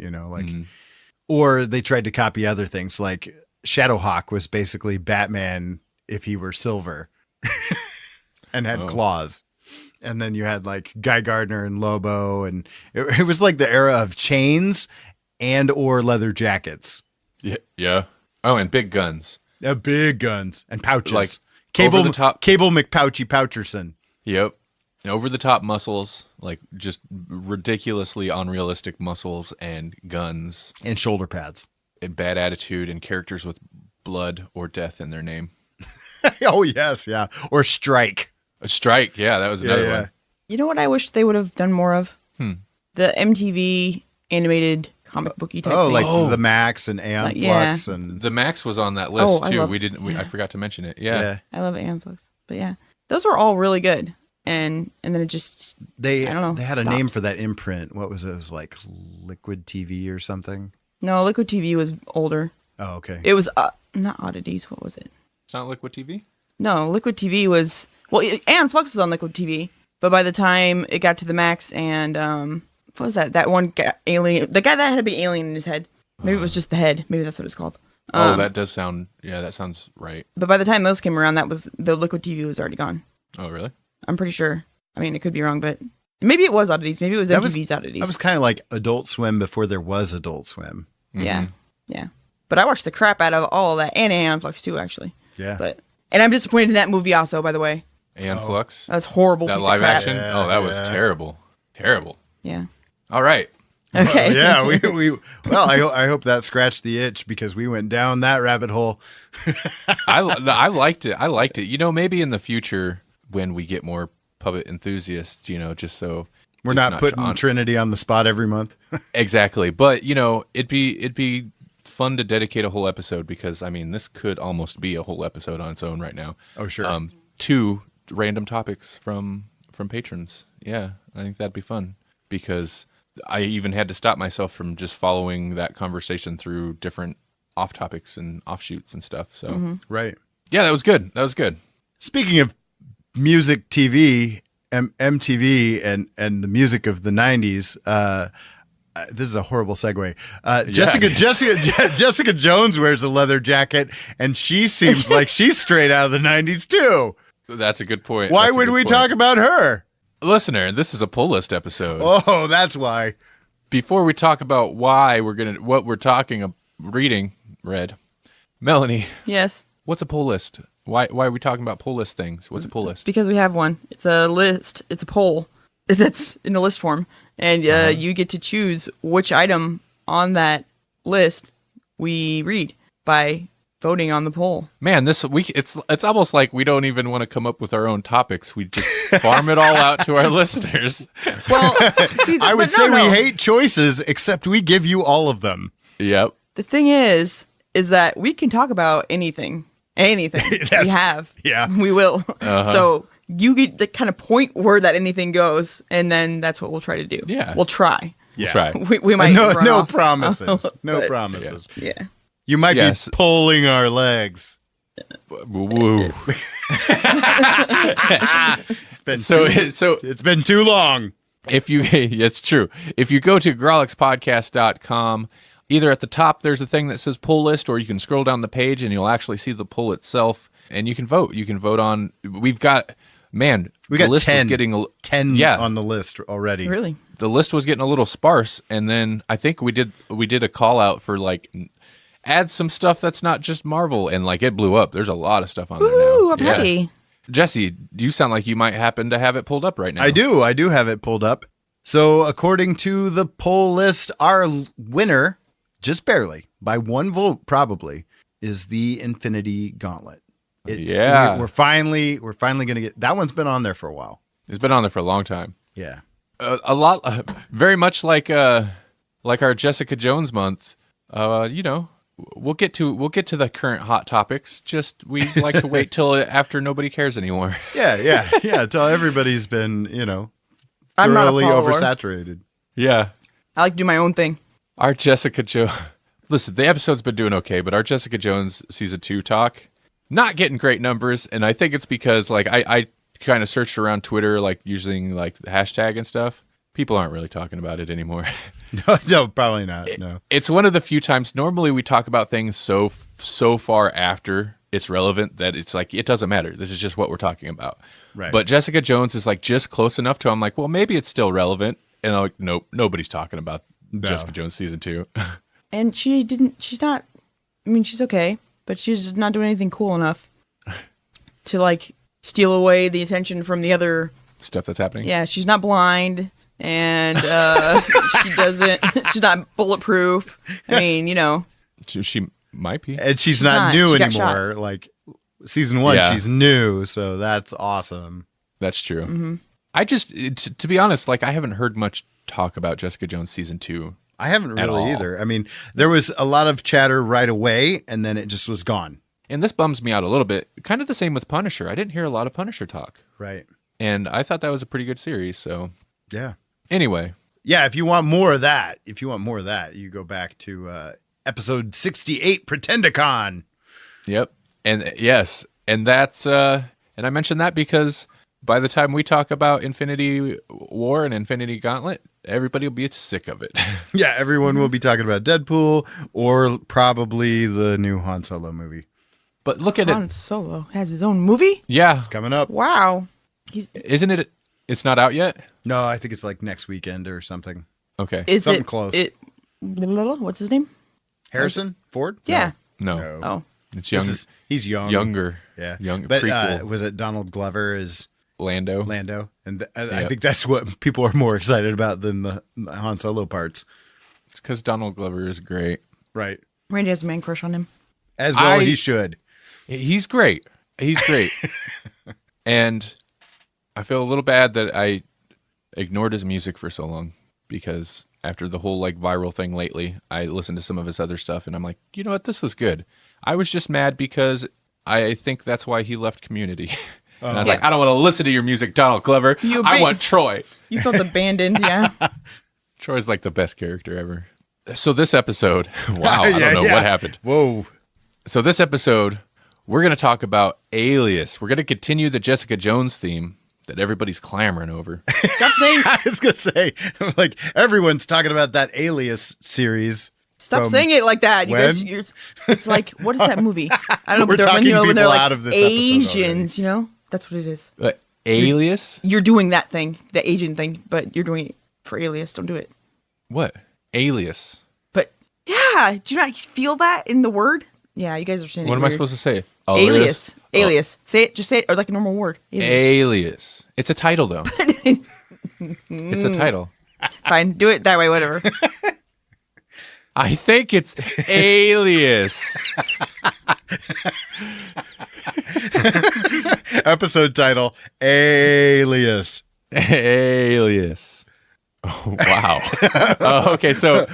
or they tried to copy other things. Like Shadowhawk was basically Batman if he were silver and had claws. And then you had like Guy Gardner and Lobo, and it was like the era of chains and or leather jackets. Yeah. Oh, and big guns. Big guns and pouches. Like Cable Cable McPouchy Poucherson. Yep. And over the top muscles, like just ridiculously unrealistic muscles and guns. And shoulder pads. And bad attitude and characters with blood or death in their name. Oh, yes, yeah. Or Strike. A Strike, yeah, that was another one. You know what I wish they would have done more of? The MTV animated comic booky type thing. The Max and Aeon Flux. And the Max was on that list too. I forgot to mention it. Yeah. I love Aeon Flux. But yeah, those were all really good. And then it just, I don't know. They had a name for that imprint. What was it? It was like Liquid TV or something? No, Liquid TV was older. Oh, okay. It was not Oddities. What was it? It's not Liquid TV? No, Liquid TV was, Aeon Flux was on Liquid TV. But by the time it got to the Max and, what was that? That one alien, the guy that had a big alien in his head. Maybe it was just the head. Maybe that's what it's called. That does sound, that sounds right. But by the time those came around, the Liquid TV was already gone. Oh, really? I'm pretty sure. I mean, it could be wrong, but maybe it was Oddities. Maybe it was MTV's Oddities. That was kind of like Adult Swim before there was Adult Swim. Yeah, yeah. But I watched the crap out of all of that, and Aeon Flux too, actually. Yeah. And I'm disappointed in that movie also, by the way. Aeon Flux? That was horrible. That live action? Yeah, that was terrible. Terrible. Yeah. All right. Okay. I hope that scratched the itch, because we went down that rabbit hole. I liked it. I liked it. Maybe in the future when we get more Puppet Enthusiasts, just so we're not putting Trinity on the spot every month. Exactly. But, it'd be fun to dedicate a whole episode, because I mean, this could almost be a whole episode on its own right now. Oh, sure. 2 random topics from patrons. Yeah, I think that'd be fun, because I even had to stop myself from just following that conversation through different off topics and offshoots and stuff. So, Right. Yeah, that was good. That was good. Speaking of music, TV, MTV, and the music of the 90s, this is a horrible segue. Jessica Jones wears a leather jacket, and she seems like she's straight out of the 90s too. That's a good point. Why would we talk about her? Listener, this is a pull list episode. Oh, that's why. Before we talk about what we're read, Melanie. Yes. What's a pull list? Why are we talking about pull list things? What's a pull list? Because we have one. It's a list. It's a poll that's in the list form. And you get to choose which item on that list we read by voting on the poll. Man, this week it's almost like we don't even want to come up with our own topics. We just farm it all out to our listeners. Well, see, I would say we hate choices, except we give you all of them. Yep. The thing is that we can talk about anything. We have. Yeah. We will. So you get the kind of point where that anything goes, and then that's what we'll try to do. Yeah. We'll try. We'll try. We might run no off. promises. No But- promises. Yeah. You might Yes. be pulling our legs. Woo. It's been too long. If you, it's true. If you go to grawlixpodcast.com, either at the top there's a thing that says pull list, or you can scroll down the page and you'll actually see the pull itself, and you can vote. You can vote on. We got the list 10. was getting 10 Yeah. on the list already. Really? the list was getting a little sparse, and then I think we did a call out for like add some stuff that's not just Marvel, and like it blew up. There's a lot of stuff on there Ooh, now. I'm happy. Jesse, you sound like you might happen to have it pulled up right now. I do have it pulled up. So according to the poll list, our winner, just barely, by one vote probably, is the Infinity Gauntlet. We're finally going to get, that one's been on there for a while. It's been on there for a long time. Yeah. A lot, very much like our Jessica Jones month. We'll get to the current hot topics. Just we like to wait till after nobody cares anymore. Yeah. Until everybody's been, I'm not a thoroughly follower. oversaturated. Yeah, I like to do my own thing. our Jessica Jones. Listen, the episode's been doing okay, but our Jessica Jones season 2 talk not getting great numbers, and I think it's because like I kind of searched around Twitter, like using like the hashtag and stuff. People aren't really talking about it anymore. No, probably not. No. It's one of the few times normally we talk about things so far after it's relevant that it's like it doesn't matter. This is just what we're talking about. Right. But Jessica Jones is like just close enough to I'm like, well, maybe it's still relevant. And I'm like, nope, nobody's talking about Jessica Jones season 2. And she's not, I mean, she's okay, but she's not doing anything cool enough to like steal away the attention from the other Stuff that's happening. Yeah, she's not blind, and she's not bulletproof. I mean, She might be. And she's not. not new She got anymore. Like season 1, Yeah. she's new, so that's awesome. That's true. Mm-hmm. I just, to be honest, like I haven't heard much talk about Jessica Jones season 2. I haven't At really all. either. I mean, there was a lot of chatter right away, and then it just was gone. And this bums me out a little bit. Kind of the same with Punisher. I didn't hear a lot of Punisher talk. Right. And I thought that was a pretty good series. So Yeah. anyway, Yeah, if you want more of that, you go back to episode 68, Pretendicon. yep. And yes, and that's and I mentioned that because by the time we talk about Infinity War and Infinity Gauntlet, everybody will be sick of it. Yeah, everyone will be talking about Deadpool or probably the new Han Solo movie. But look at Han it. Solo has his own movie. Yeah. It's coming up. Wow. Isn't it? It's not out yet? No, I think it's like next weekend or something. Okay. Is Something it close. What's his name? Harrison Ford? Yeah. No. No. Oh, It's young, He's young. younger. Yeah. Young But prequel. was it Donald Glover as Lando. Lando? And I Yep. think that's what people are more excited about than the Han Solo parts. It's because Donald Glover is great. Right. Randy has a man crush on him. As well he should. He's great. He's great. And I feel a little bad that I ignored his music for so long because after the whole like viral thing lately, I listened to some of his other stuff and I'm like, you know what? This was good. I was just mad because I think that's why he left Community. And I was like, I don't want to listen to your music, Donald Glover. I want Troy. You felt abandoned, yeah. Troy's like the best character ever. So this episode, wow, I don't know what happened. Whoa. So this episode, we're going to talk about Alias. We're going to continue the Jessica Jones theme that everybody's clamoring over. Stop saying I was going to say, like, everyone's talking about that Alias series. Stop saying it like that. You guys, when? it's like, what is that movie? I don't know. We're but talking when they're people like out of this episode Asians, that's what it is. Alias? You're doing that thing, the Asian thing, but you're doing it for Alias. Don't do it. What? Alias. But yeah, do you not feel that in the word? Yeah, you guys are saying What it am I weird. supposed to say? Alias. Alias. Say it. Just say it, or like a normal word. Alias. Alias. It's a title, though. It's a title. Fine, do it that way. Whatever. I think it's Alias. Episode title, Alias. Alias. Oh, wow. Okay, so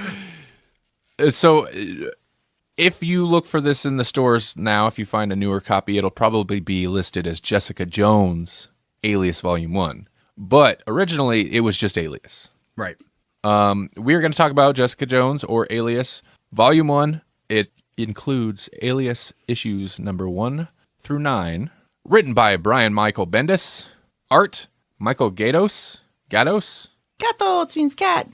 if you look for this in the stores now, if you find a newer copy, it'll probably be listed as Jessica Jones, Alias Volume 1. But originally, it was just Alias. Right. We're going to talk about Jessica Jones, or Alias, Volume 1. It includes Alias issues number 1 through 9, written by Brian Michael Bendis, art, Michael Gatos. Gatos means cat.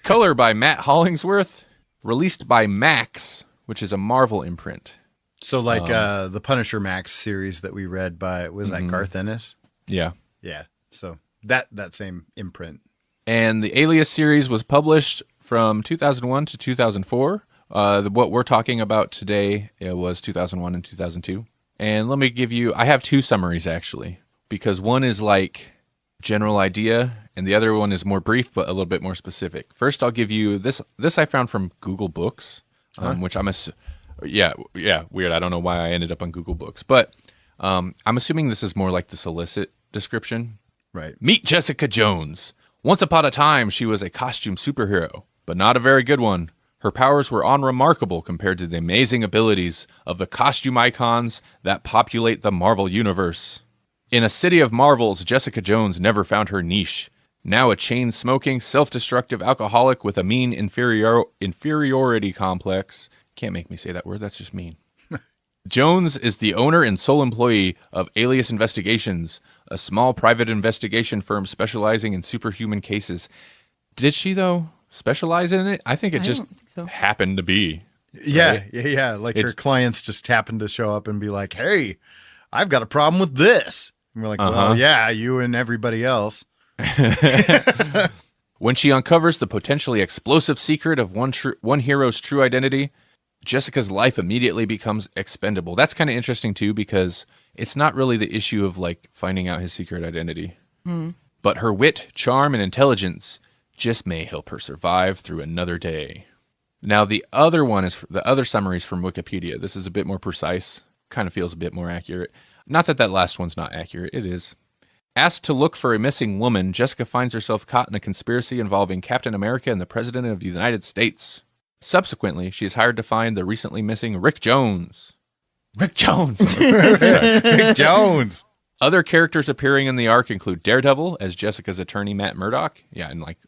Color by Matt Hollingsworth, released by Max, which is a Marvel imprint. So like the Punisher Max series that we read by, was that Garth Ennis? Yeah. Yeah. So that same imprint. And the Alias series was published from 2001 to 2004. What we're talking about today, it was 2001 and 2002. And let me give you, I have two summaries actually, because one is like general idea and the other one is more brief but a little bit more specific. First, I'll give you this I found from Google Books, which I'm weird. I don't know why I ended up on Google Books, but I'm assuming this is more like the solicit description. Right. Meet Jessica Jones. Once upon a time, she was a costume superhero, but not a very good one. Her powers were unremarkable compared to the amazing abilities of the costume icons that populate the Marvel Universe. In a city of marvels, Jessica Jones never found her niche. Now a chain-smoking, self-destructive alcoholic with a mean inferiority complex. Can't make me say that word, that's just mean. Jones is the owner and sole employee of Alias Investigations, a small private investigation firm specializing in superhuman cases. Did she, though, specialize in it? I think it just happened to be. Yeah, right? yeah. Like her clients just happened to show up and be like, hey, I've got a problem with this. And we're like, well, yeah, you and everybody else. When she uncovers the potentially explosive secret of one hero's true identity, Jessica's life immediately becomes expendable. That's kind of interesting, too, because it's not really the issue of like finding out his secret identity. But her wit, charm, and intelligence just may help her survive through another day. Now, the other summary is from Wikipedia. This is a bit more precise, kind of feels a bit more accurate. Not that last one's not accurate, it is. Asked to look for a missing woman, Jessica finds herself caught in a conspiracy involving Captain America and the President of the United States. Subsequently, she is hired to find the recently missing Rick Jones. Rick Jones! Rick Jones! Other characters appearing in the arc include Daredevil as Jessica's attorney, Matt Murdock. Yeah, in like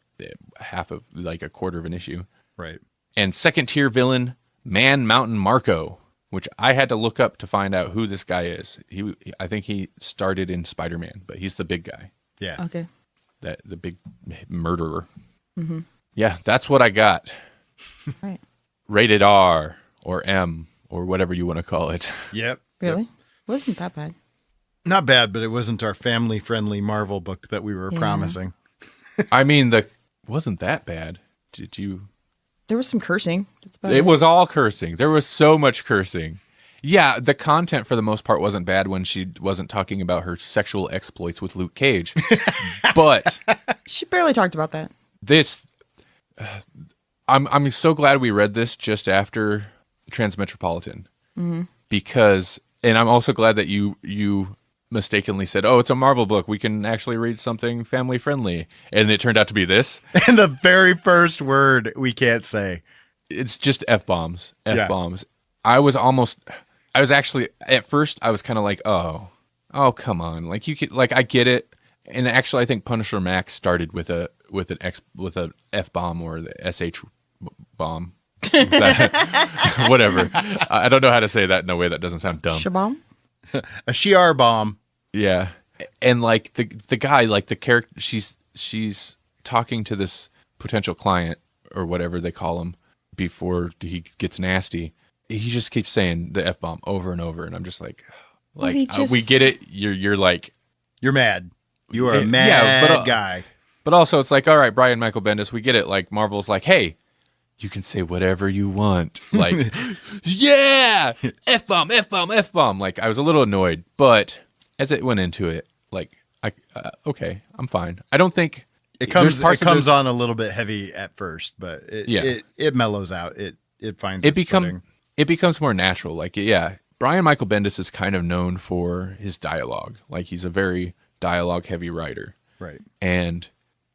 a quarter of an issue. Right. And second-tier villain, Man Mountain Marco, which I had to look up to find out who this guy is. I think he started in Spider-Man, but he's the big guy. Yeah. Okay. The big murderer. Mm-hmm. Yeah, that's what I got. Right. Rated R or M or whatever you want to call it. Yep. Really? Yep. Wasn't that bad. Not bad, but it wasn't our family-friendly Marvel book that we were promising. I mean, wasn't that bad. Did you? There was some cursing. That's about It was all cursing. There was so much cursing. Yeah, the content for the most part wasn't bad when she wasn't talking about her sexual exploits with Luke Cage. But she barely talked about that. This, I'm so glad we read this just after Transmetropolitan, because, and I'm also glad that you mistakenly said, "Oh, it's a Marvel book. We can actually read something family friendly," and it turned out to be this. And the very first word we can't say. It's just F-bombs. F-bombs. Yeah. I was actually, at first, I was kind of like, oh, come on. Like, you could, like, I get it. And actually, I think Punisher Max started with a F-bomb or the SH bomb. Whatever. I don't know how to say that in a way that doesn't sound dumb. Shabomb? A Shi'ar bomb. Yeah. And like the guy, like the character, she's talking to this potential client or whatever they call him before he gets nasty. He just keeps saying the F-bomb over and over. And I'm just like, we get it. You're like, you're mad. You are a mad guy. But also it's like, all right, Brian Michael Bendis, we get it. Like Marvel's like, hey, you can say whatever you want. Like, yeah, F-bomb, F-bomb, F-bomb. Like, I was a little annoyed, but as it went into it, like, okay, I'm fine. I don't think It there's comes parts of this- on a little bit heavy at first, but it mellows out. It finds its footing. It becomes more natural. Like, yeah, Brian Michael Bendis is kind of known for his dialogue. Like, he's a very dialogue heavy writer. Right. And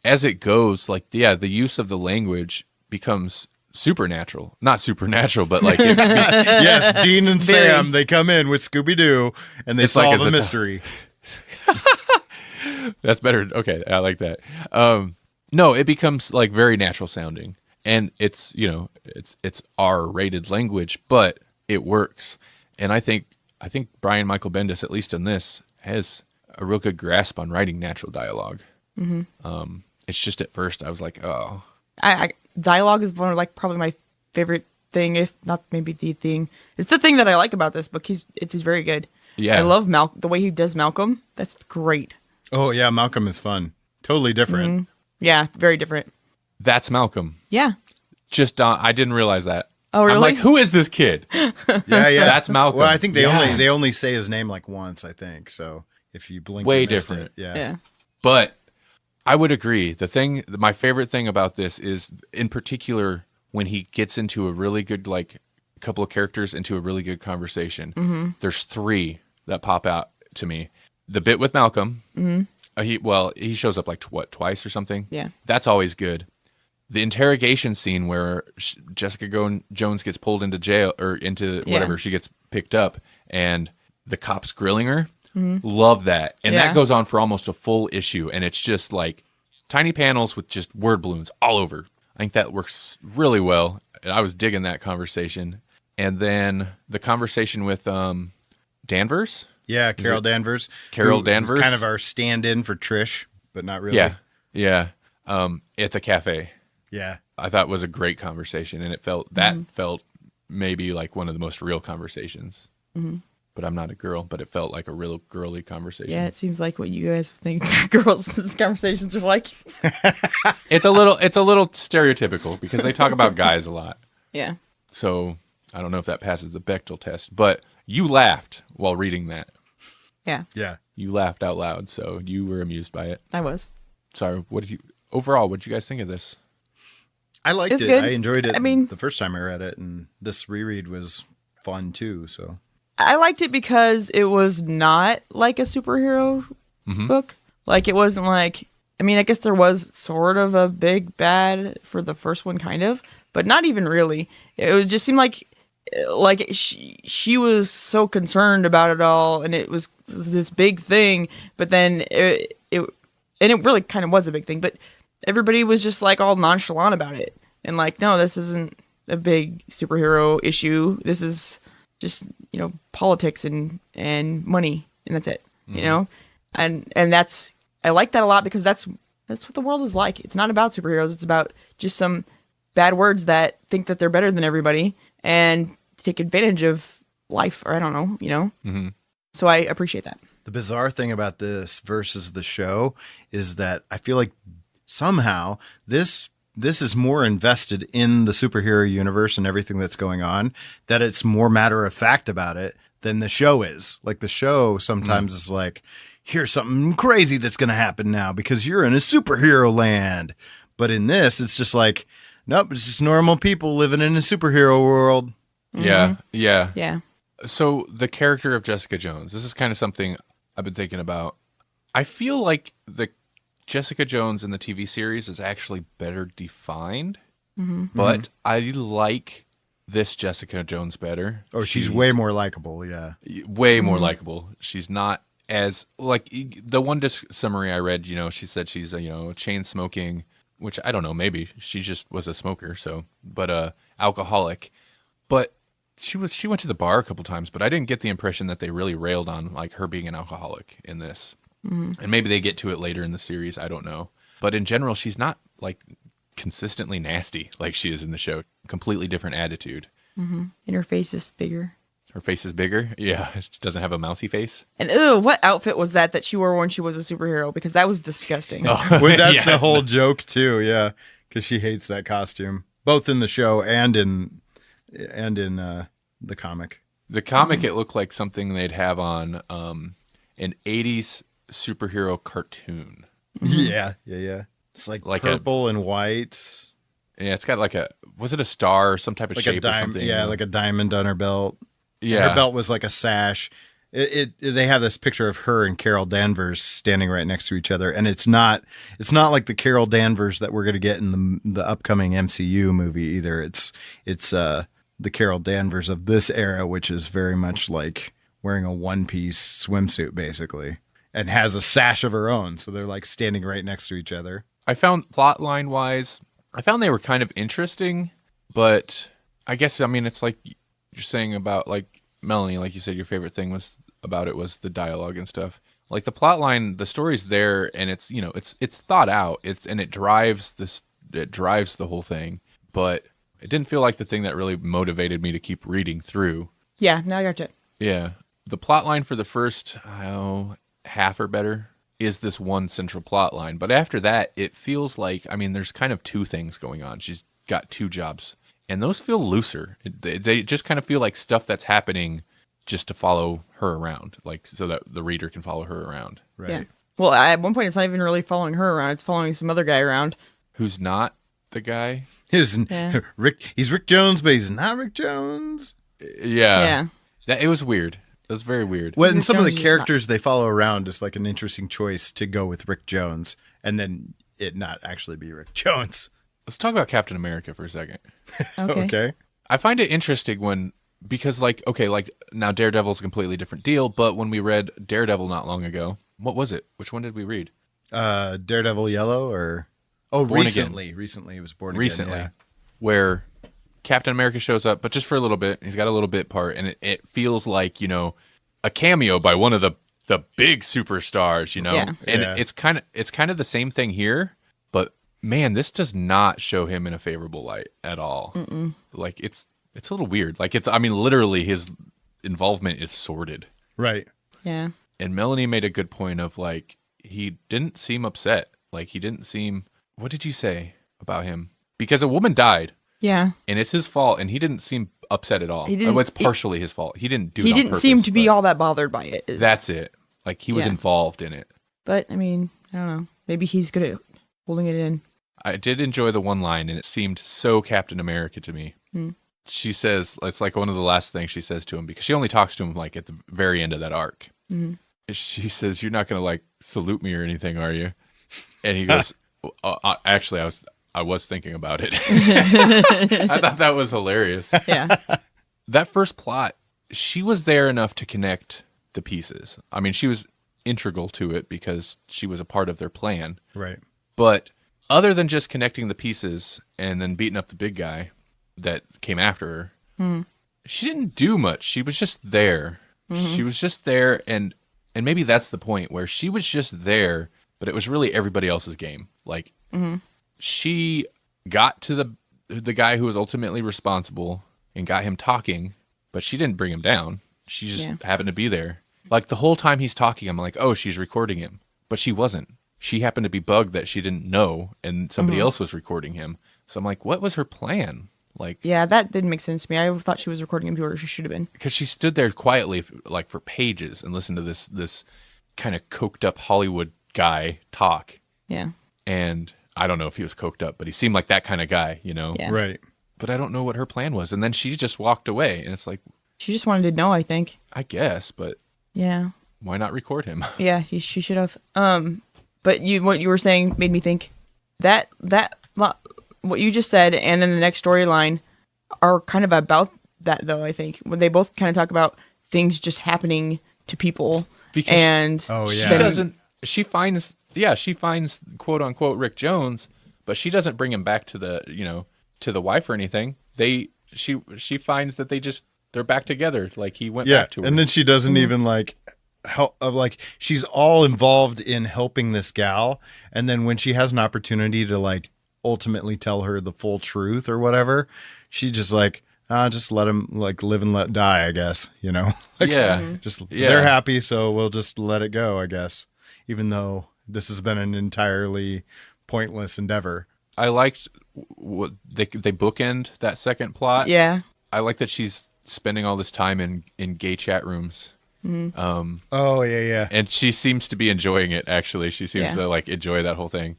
as it goes, like, yeah, the use of the language becomes supernatural. Not supernatural, but like Yes, Dean and Sam, they come in with Scooby-Doo and they solve a mystery. That's better. Okay, I like that. No, it becomes like very natural sounding. And it's, you know, it's R-rated language, but it works. And I think Brian Michael Bendis, at least in this, has a real good grasp on writing natural dialogue. Mm-hmm. It's just at first I was like, oh. Dialogue is one of like probably my favorite thing, if not maybe the thing. It's the thing that I like about this book. He's very good. Yeah, I love the way he does Malcolm. That's great. Oh yeah, Malcolm is fun. Totally different. Mm-hmm. Yeah, very different. That's Malcolm. Yeah. Just I didn't realize that. Oh really? I'm like, who is this kid? Yeah. That's Malcolm. Well, I think they only say his name like once. I think so. If you blink, way you missed different. It. Yeah. Yeah. But I would agree. My favorite thing about this is, in particular, when he gets into a really good, like, couple of characters into a really good conversation. Mm-hmm. There's 3 that pop out to me. The bit with Malcolm. Mm-hmm. He shows up like twice or something. Yeah. That's always good. The interrogation scene where Jessica Jones gets pulled into jail or into whatever, she gets picked up, and the cops grilling her. Mm-hmm. Love that. And that goes on for almost a full issue, and it's just like tiny panels with just word balloons all over. I think that works really well. I was digging that conversation. And then the conversation with Danvers. Yeah, Carol Danvers. Carol Danvers. Kind of our stand-in for Trish, but not really. Yeah. It's a cafe. Yeah. I thought it was a great conversation, and it felt maybe like one of the most real conversations. Mm-hmm. But I'm not a girl, but it felt like a real girly conversation. Yeah, it seems like what you guys think girls' conversations are like. It's a little stereotypical because they talk about guys a lot. Yeah. So I don't know if that passes the Bechdel test, but you laughed while reading that. Yeah. Yeah. You laughed out loud, so you were amused by it. I was. Sorry, what did you guys think of this? I liked it. Good. I enjoyed it. I mean, the first time I read it, and this reread was fun too, so. I liked it because it was not like a superhero book. Like, it wasn't like, I mean, I guess there was sort of a big bad for the first one, kind of, but not even really. It just seemed like she was so concerned about it all, and it was this big thing, but then it really kind of was a big thing, but everybody was just like all nonchalant about it. And like, no, this isn't a big superhero issue. This is just, you know, politics and money, and that's it, you know? And that's, I like that a lot because that's what the world is like. It's not about superheroes. It's about just some bad words that think that they're better than everybody and take advantage of life, or I don't know, you know? Mm-hmm. So I appreciate that. The bizarre thing about this versus the show is that I feel like somehow this is more invested in the superhero universe and everything that's going on, that it's more matter of fact about it than the show is. Like, the show sometimes is like, here's something crazy that's going to happen now because you're in a superhero land. But in this, it's just like, nope, it's just normal people living in a superhero world. Mm-hmm. Yeah. Yeah. So the character of Jessica Jones, this is kind of something I've been thinking about. I feel like the Jessica Jones in the TV series is actually better defined, but I like this Jessica Jones better. Oh, she's way more likable, yeah. Way more likable. She's not as, like, the one summary I read, you know, she said she's, chain smoking, which I don't know, maybe she just was a smoker, so, but alcoholic. But she went to the bar a couple times, but I didn't get the impression that they really railed on, like, her being an alcoholic in this. And maybe they get to it later in the series. I don't know. But in general, she's not like consistently nasty like she is in the show. Completely different attitude. Mm-hmm. And her face is bigger. Her face is bigger? Yeah. She doesn't have a mousy face. And what outfit was that she wore when she was a superhero? Because that was disgusting. Oh, well, that's the whole joke too, yeah. Because she hates that costume. Both in the show and in the comic. The comic, it looked like something they'd have on an 80s superhero cartoon. Yeah. It's like Like purple and white. Yeah, it's got like was it a star or some type of Like shape or something? Yeah, like a diamond on her belt. Yeah. And her belt was like a sash. They have this picture of her and Carol Danvers standing right next to each other, and it's not like the Carol Danvers that we're going to get in the upcoming MCU movie either. It's the Carol Danvers of this era, which is very much like wearing a one-piece swimsuit basically, and has a sash of her own. So they're like standing right next to each other. I found plotline wise, I found they were kind of interesting, but I guess it's like you're saying about like Melanie, like you said, your favorite thing was the dialogue and stuff. Like the plot line, the story's there, and it's it's thought out. It drives the whole thing, but it didn't feel like the thing that really motivated me to keep reading through. Yeah, now I gotcha. Yeah, the plot line for the first half or better is this one central plot line, but after that, it feels like there's kind of two things going on. She's got two jobs, and those feel looser. They just kind of feel like stuff that's happening just to follow her around, like so that the reader can follow her around. Right. Yeah. Well, at one point, it's not even really following her around. It's following some other guy around. Who's not the guy? He's Rick Jones, but he's not Rick Jones. Yeah. It was weird. It was very weird. Well, and Rick some of the Jones is characters they follow around is like an interesting choice to go with Rick Jones, and then it not actually be Rick Jones. Let's talk about Captain America for a second. Okay. I find it interesting because now Daredevil's a completely different deal, but when we read Daredevil not long ago, what was it? Which one did we read? Daredevil Yellow or recently it was Born Again. Yeah. Where Captain America shows up, but just for a little bit. He's got a little bit part, and it feels like a cameo by one of the big superstars, Yeah. And Yeah. it's kind of the same thing here, but man, this does not show him in a favorable light at all. Mm-mm. Like it's a little weird. Like literally his involvement is sordid. Right. Yeah. And Melanie made a good point of like he didn't seem upset. Like he didn't seem. What did you say about him? Because a woman died. Yeah. And it's his fault, and he didn't seem upset at all. It's partially his fault. He didn't do it He on didn't purpose, seem to be but all that bothered by it. That's it. Like, he was Yeah. involved in it. But, I don't know. Maybe he's good at holding it in. I did enjoy the one line, and it seemed so Captain America to me. She says, it's like one of the last things she says to him, because she only talks to him, like, at the very end of that arc. Mm-hmm. She says, "You're not going to, like, salute me or anything, are you?" And he goes, "Actually, I was thinking about it." I thought that was hilarious. Yeah. That first plot, she was there enough to connect the pieces. She was integral to it because she was a part of their plan. Right. But other than just connecting the pieces and then beating up the big guy that came after her, she didn't do much. She was just there. She was just there, and maybe that's the point where she was just there, but it was really everybody else's game. Like, she got to the guy who was ultimately responsible and got him talking, but she didn't bring him down. She just happened to be there. Like, the whole time he's talking, I'm like, oh, she's recording him. But she wasn't. She happened to be bugged that she didn't know, and somebody else was recording him. So I'm like, what was her plan? Like, Yeah, that didn't make sense to me. I thought she was recording him to where she should have been. because she stood there quietly, like, for pages and listened to this kind of coked up Hollywood guy talk. Yeah. And I don't know if he was coked up, but he seemed like that kind of guy, Yeah. Right. But I don't know what her plan was. And then she just walked away, and it's like, She just wanted to know, I think. I guess, but Yeah. why not record him? Yeah, she should have. But what you were saying made me think that what you just said, and then the next storyline are kind of about that, though. I think when they both kind of talk about things just happening to people, Because and she finds quote unquote Rick Jones, but she doesn't bring him back to the wife or anything. She finds that they're back together. Like, he went back to her. And then she doesn't even like help. Like, she's all involved in helping this gal, and then when she has an opportunity to like ultimately tell her the full truth or whatever, she just like just let him like live and let die, I guess. Like, they're happy, so we'll just let it go, I guess. Even though this has been an entirely pointless endeavor. I liked what they bookend that second plot. yeah, I like that she's spending all this time in gay chat rooms. Oh yeah. And she seems to be enjoying it, actually. She seems Yeah. to like enjoy that whole thing.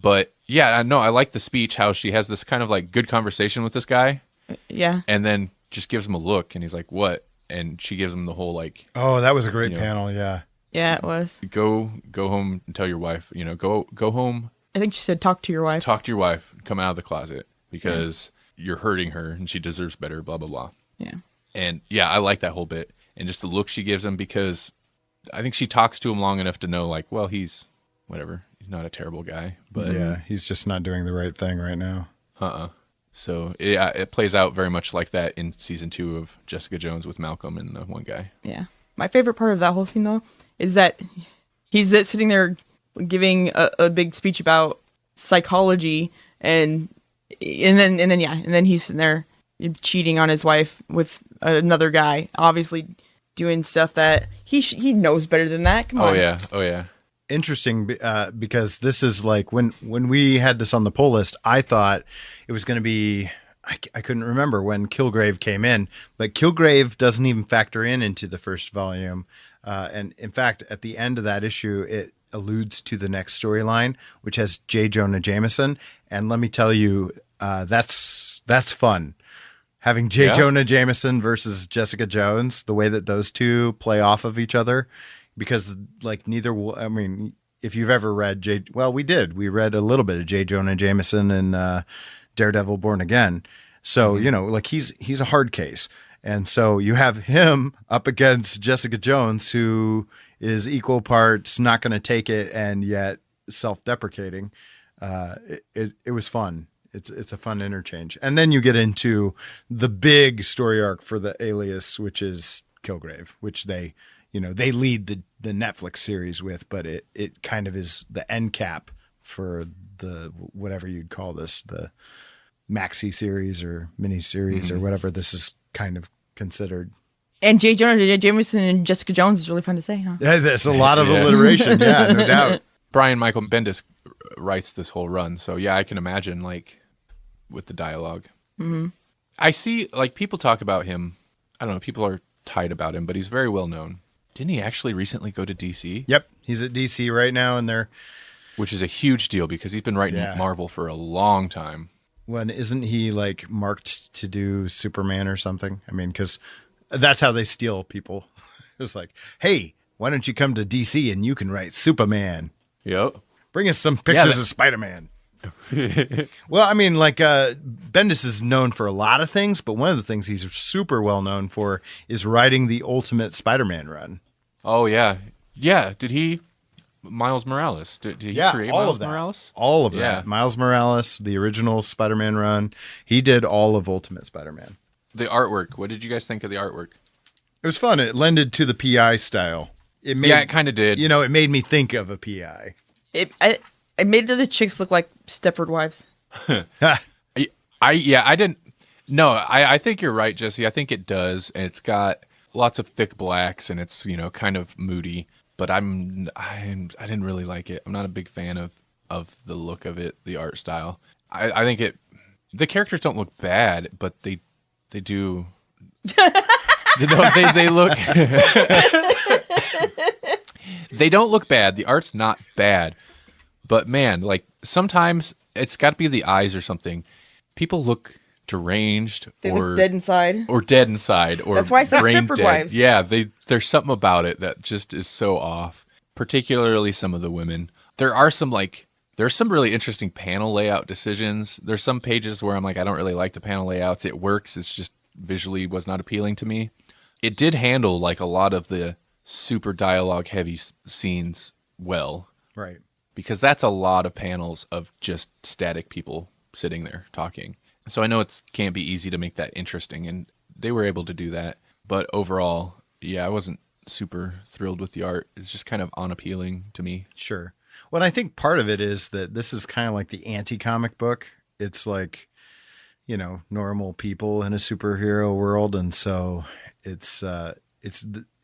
But yeah, no, I like the speech, how she has this kind of like good conversation with this guy. Yeah. And then just gives him a look and he's like, what? And she gives him the whole like, Oh, that was a great panel. Yeah. Yeah, it was. go home and tell your wife, go home. I think she said, talk to your wife. Talk to your wife, come out of the closet because you're hurting her and she deserves better, blah, blah, blah. Yeah. And yeah, I like that whole bit. And just the look she gives him, because I think she talks to him long enough to know, like, well, he's whatever. He's not a terrible guy. But Yeah, he's just not doing the right thing right now. So it plays out very much like that in season 2 of Jessica Jones with Malcolm and the one guy. Yeah. My favorite part of that whole scene, though, is that he's sitting there giving a big speech about psychology, and then he's sitting there cheating on his wife with another guy, obviously doing stuff that he knows better than that. Come on. Oh yeah. Interesting, because this is like when we had this on the poll list, I thought it was going to be, I couldn't remember when Kilgrave came in, but Kilgrave doesn't even factor into the first volume. And in fact, at the end of that issue, it alludes to the next storyline, which has J. Jonah Jameson. And let me tell you, that's fun. Having J. Jonah Jameson versus Jessica Jones, the way that those two play off of each other, because like if you've ever read we read a little bit of J. Jonah Jameson in Daredevil Born Again. So, like he's a hard case. And so you have him up against Jessica Jones, who is equal parts not going to take it and yet self-deprecating. It was fun. It's a fun interchange. And then you get into the big story arc for the Alias, which is Kilgrave, which they lead the Netflix series with, but it kind of is the end cap for the, whatever you'd call this, the maxi series or mini series or whatever this is kind of considered. And J. Jonah Jameson and Jessica Jones is really fun to say, huh? Yeah, there's a lot of alliteration. Yeah, no doubt. Brian Michael Bendis writes this whole run. So yeah, I can imagine like with the dialogue. Mm-hmm. I see like people talk about him. I don't know. People are tight about him, but he's very well known. Didn't he actually recently go to DC? Yep. He's at DC right now. And which is a huge deal because he's been writing Marvel for a long time. When isn't he like marked to do Superman or something? I mean, because that's how they steal people. It's like, hey, why don't you come to DC and you can write Superman? Yep. Bring us some pictures of Spider-Man. Well, I mean, like Bendis is known for a lot of things, but one of the things he's super well known for is writing the Ultimate Spider-Man run. Oh, yeah. Yeah. Did he... Miles Morales. Did he create all Miles of that. Morales? All of that. Miles Morales, the original Spider-Man run. He did all of Ultimate Spider-Man. The artwork. What did you guys think of the artwork? It was fun. It lended to the PI style. It kind of did. It made me think of a PI. It made the chicks look like Stepford Wives. I didn't. No, I think you're right, Jesse. I think it does. And it's got lots of thick blacks and it's, kind of moody. But I didn't really like it. I'm not a big fan of the look of it, the art style. I think the characters don't look bad, but they do. they look. They don't look bad. The art's not bad, but man, like sometimes it's got to be the eyes or something. People look deranged they look dead inside. Or dead inside. Or that's why I said brain Stepford dead. Wives. Yeah, there's something about it that just is so off. Particularly some of the women. There's some really interesting panel layout decisions. There's some pages where I'm like, I don't really like the panel layouts. It works. It's just visually was not appealing to me. It did handle like a lot of the super dialogue heavy scenes well. Right. Because that's a lot of panels of just static people sitting there talking. So I know it can't be easy to make that interesting, and they were able to do that. But overall, yeah, I wasn't super thrilled with the art. It's just kind of unappealing to me. Sure. Well, I think part of it is that this is kind of like the anti-comic book. It's like, normal people in a superhero world, and so it's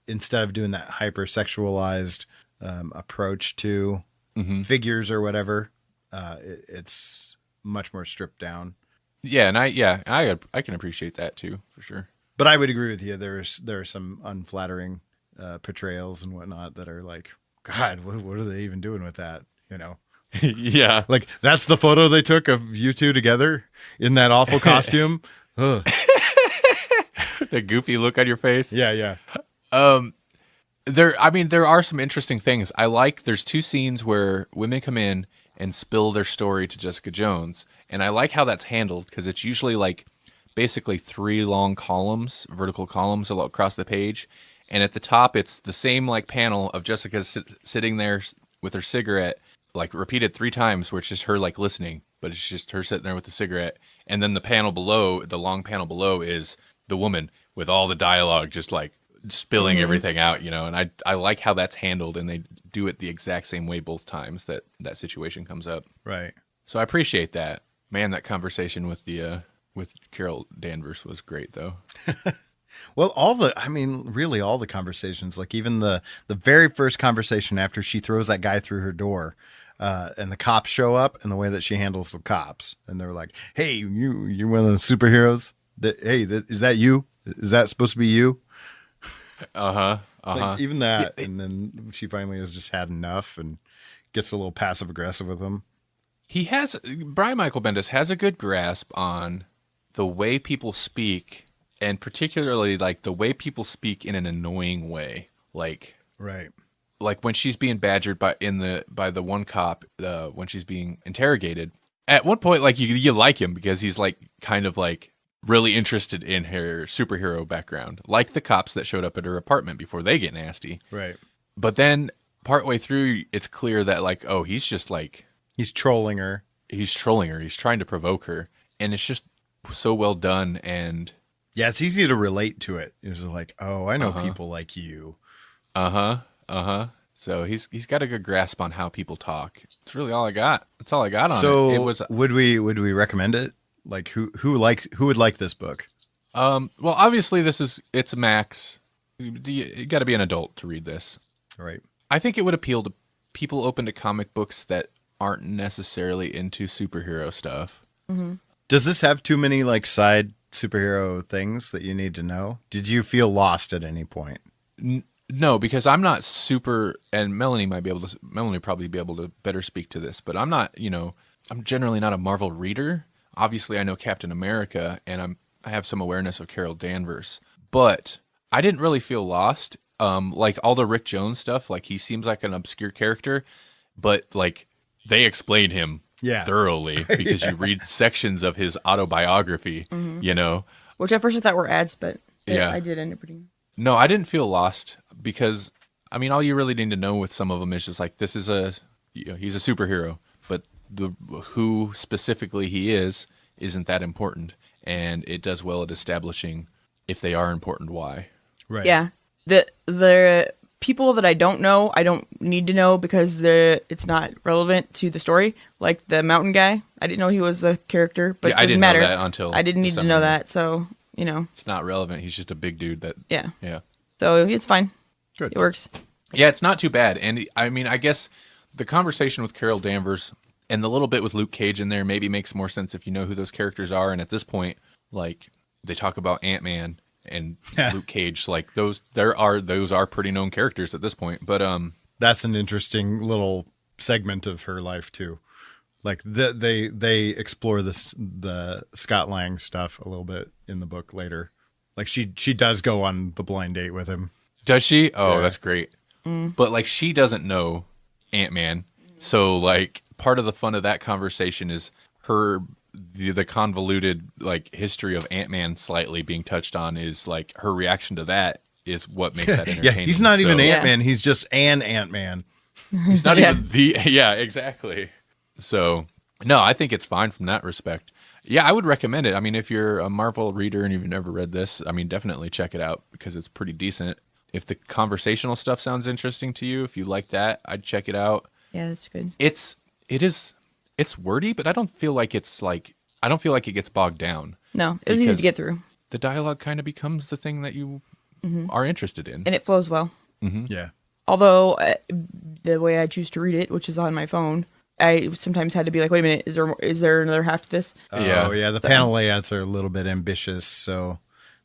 instead of doing that hypersexualized approach to figures or whatever, it's much more stripped down. Yeah, and I can appreciate that too, for sure. But I would agree with you. There are some unflattering portrayals and whatnot that are like, God, what are they even doing with that? Yeah. Like, that's the photo they took of you two together in that awful costume. Ugh. The goofy look on your face. Yeah. There are some interesting things. There's 2 scenes where women come in and spill their story to Jessica Jones. And I like how that's handled because it's usually like basically 3 long columns, vertical columns across the page. And at the top, it's the same like panel of Jessica sitting there with her cigarette, like repeated 3 times, where it's just her like listening, but it's just her sitting there with the cigarette. And then the panel below, the long panel below, is the woman with all the dialogue, just like spilling everything out, and I like how that's handled, and they do it the exact same way both times that situation comes up. Right. So I appreciate that. Man, that conversation with with Carol Danvers was great though. Well, really all the conversations, like even the very first conversation after she throws that guy through her door, and the cops show up, and the way that she handles the cops, and they're like, "Hey, you're one of the superheroes. Is that you? Is that supposed to be you?" Like, even that, and then she finally has just had enough and gets a little passive aggressive with him. Brian Michael Bendis has a good grasp on the way people speak, and particularly like the way people speak in an annoying way. Like, right. Like when she's being badgered by the one cop, when she's being interrogated. At one point, like you like him because he's like kind of like really interested in her superhero background, like the cops that showed up at her apartment before they get nasty. Right. But then partway through, it's clear that like, oh, he's just like... He's trolling her. He's trying to provoke her. And it's just so well done. And yeah, it's easy to relate to it. It's like, oh, I know people like you. So he's got a good grasp on how people talk. It's really all I got. That's all I got on it. So would we recommend it? Like who would like this book? Well, obviously it's Max. You got to be an adult to read this. Right. I think it would appeal to people open to comic books that aren't necessarily into superhero stuff. Mm-hmm. Does this have too many like side superhero things that you need to know? Did you feel lost at any point? No, because I'm not super, and Melanie probably be able to better speak to this, but I'm not, I'm generally not a Marvel reader. Obviously, I know Captain America, and I have some awareness of Carol Danvers, but I didn't really feel lost. Like all the Rick Jones stuff, like he seems like an obscure character, but like they explain him thoroughly because you read sections of his autobiography, Which at first I thought were ads, but yeah. I did end up reading. No, I didn't feel lost because, all you really need to know with some of them is just like, this is he's a superhero, but who specifically he isn't that important. And it does well at establishing if they are important, why. Right. Yeah. The people that I don't know, I don't need to know because it's not relevant to the story. Like the mountain guy, I didn't know he was a character, but I didn't matter. know that until I didn't need to know that, so it's not relevant. He's just a big dude that yeah. So it's fine. Good. It works. Yeah, it's not too bad. And I guess the conversation with Carol Danvers and the little bit with Luke Cage in there maybe makes more sense if you know who those characters are. And at this point, like they talk about Ant-Man and Luke Cage, like those are pretty known characters at this point. But that's an interesting little segment of her life too. Like they explore the Scott Lang stuff a little bit in the book later. Like she does go on the blind date with him. Does she? Oh, yeah. That's great. But like she doesn't know Ant-Man, so like part of the fun of that conversation is the convoluted like history of Ant-Man slightly being touched on is like her reaction to that is what makes that entertaining. Yeah, he's not even Ant-Man. He's just an Ant-Man. He's not even the exactly. So no, I think it's fine from that respect. Yeah, I would recommend it. I mean, if you're a Marvel reader and you've never read this, definitely check it out because it's pretty decent. If the conversational stuff sounds interesting to you, if you like that, I'd check it out. Yeah, that's good. It's wordy, but I don't feel like it gets bogged down. No, it was easy to get through. The dialogue kind of becomes the thing that you are interested in. And it flows well. Mm-hmm. Yeah. Although the way I choose to read it, which is on my phone, I sometimes had to be like, wait a minute, is there another half to this? Oh, yeah. The panel layouts are a little bit ambitious, so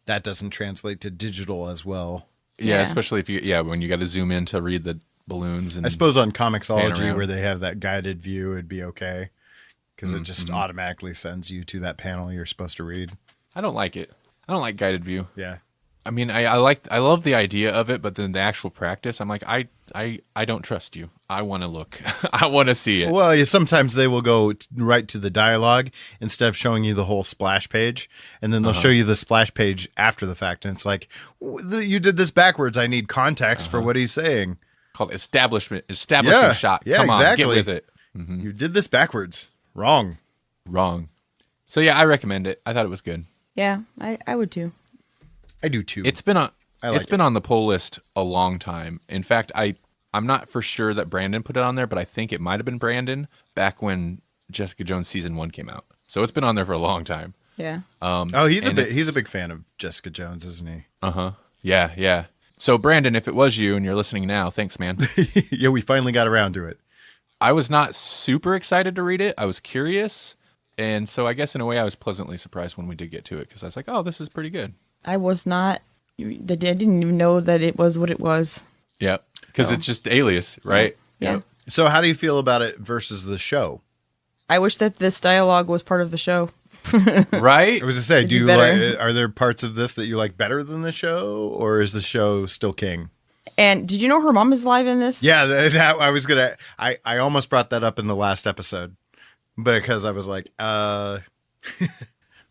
that doesn't translate to digital as well. Yeah, especially if when you got to zoom in to read balloons. And I suppose on pan Comixology, around. where they have that guided view, it'd be okay because it just automatically sends you to that panel you're supposed to read. I don't like it. I don't like guided view. Yeah. I mean, I love the idea of it, but then the actual practice, I'm like, I don't trust you. I want to look. I want to see it. Well, sometimes they will go right to the dialogue instead of showing you the whole splash page, and then they'll show you the splash page after the fact, and it's like, you did this backwards. I need context for what he's saying. Called establishing shot. Yeah, Come exactly. on, get with it. You did this backwards. Wrong. So yeah, I recommend it. I thought it was good. Yeah, I would too. I do too. It's been on. like It's been on the poll list a long time. In fact, I'm not for sure that Brandon put it on there, but I think it might have been Brandon back when Jessica Jones season 1 came out. So it's been on there for a long time. Yeah. he's a big fan of Jessica Jones, isn't he? Yeah. So Brandon, if it was you and you're listening now, thanks, man. Yeah, we finally got around to it. I was not super excited to read it. I was curious. And so I guess in a way I was pleasantly surprised when we did get to it because I was like, oh, this is pretty good. I was not. I didn't even know that it was what it was. Yep. Because it's just Alias, right? Yeah. Yep. So how do you feel about it versus the show? I wish that this dialogue was part of the show. Right? I was to say, It'd be better. are there parts of this that you like better than the show, or is the show still king? And did you know her mom is live in this? Yeah, I almost brought that up in the last episode, because I was like,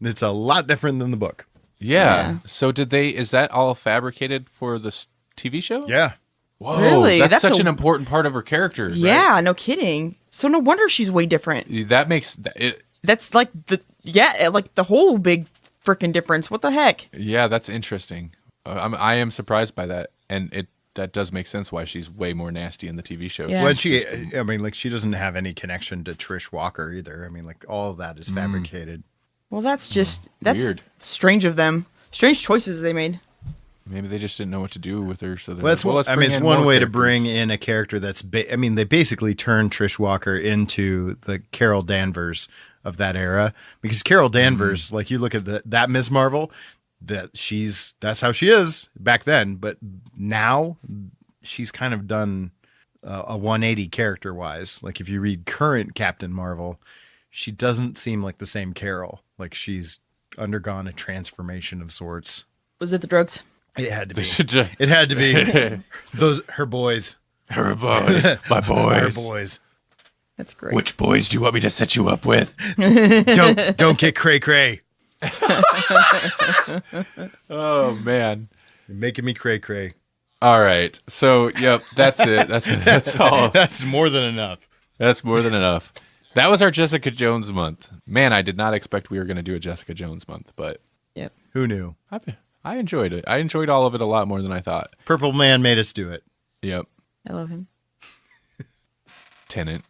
it's a lot different than the book. Yeah. So is that all fabricated for this TV show? Yeah. Whoa. Really? That's That's such a- an important part of her character. Right? Yeah, no kidding. So no wonder she's way different. That makes it. That's like the whole big freaking difference. What the heck? Yeah, that's interesting. I am surprised by that. And that does make sense why she's way more nasty in the TV show. Yeah. Well, she doesn't have any connection to Trish Walker either. I mean, like, all of that is fabricated. Well, that's Weird. strange of them. Strange choices they made. Maybe they just didn't know what to do with her. So Well, let's bring it's in one more way to characters. bring in a character that's. They basically turned Trish Walker into the Carol Danvers of that era, because Carol Danvers, like, you look at that Ms. Marvel, that's how she is back then, but now she's kind of done a 180 character wise. Like, if you read current Captain Marvel, she doesn't seem like the same Carol. Like, she's undergone a transformation of sorts. Was it the drugs? It had to be. They should just- It had to be her boys. Her boys, my boys. Her boys. That's great. Which boys do you want me to set you up with? Don't get cray. Oh man. You're making me cray. All right. So yep, that's it. That's all. That's more than enough. That's more than enough. That was our Jessica Jones month. Man, I did not expect we were going to do a Jessica Jones month, but Yep. Who knew? I enjoyed it. I enjoyed all of it a lot more than I thought. Purple Man made us do it. Yep. I love him. Tennant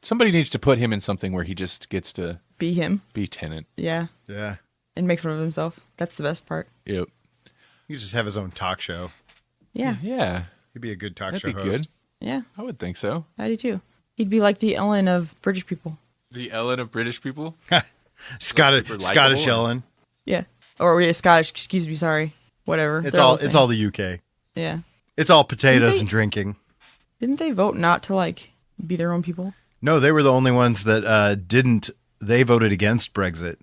somebody needs to put him in something where he just gets to Be him. be Tennant. Yeah. Yeah. And make fun of himself. That's the best part. Yep. He could just have his own talk show. Yeah. Yeah. He'd be a good talk That'd show be host. good. Yeah. I would think so. I do too. He'd be like the Ellen of British people. The Ellen of British people. Scottish likable Ellen. Yeah. Or yeah, Scottish. Excuse me. Sorry. Whatever. It's They're all the same. the UK. Yeah. It's all potatoes They- and drinking. Didn't they vote not to like be their own people? No, they were the only ones that didn't. They voted against Brexit.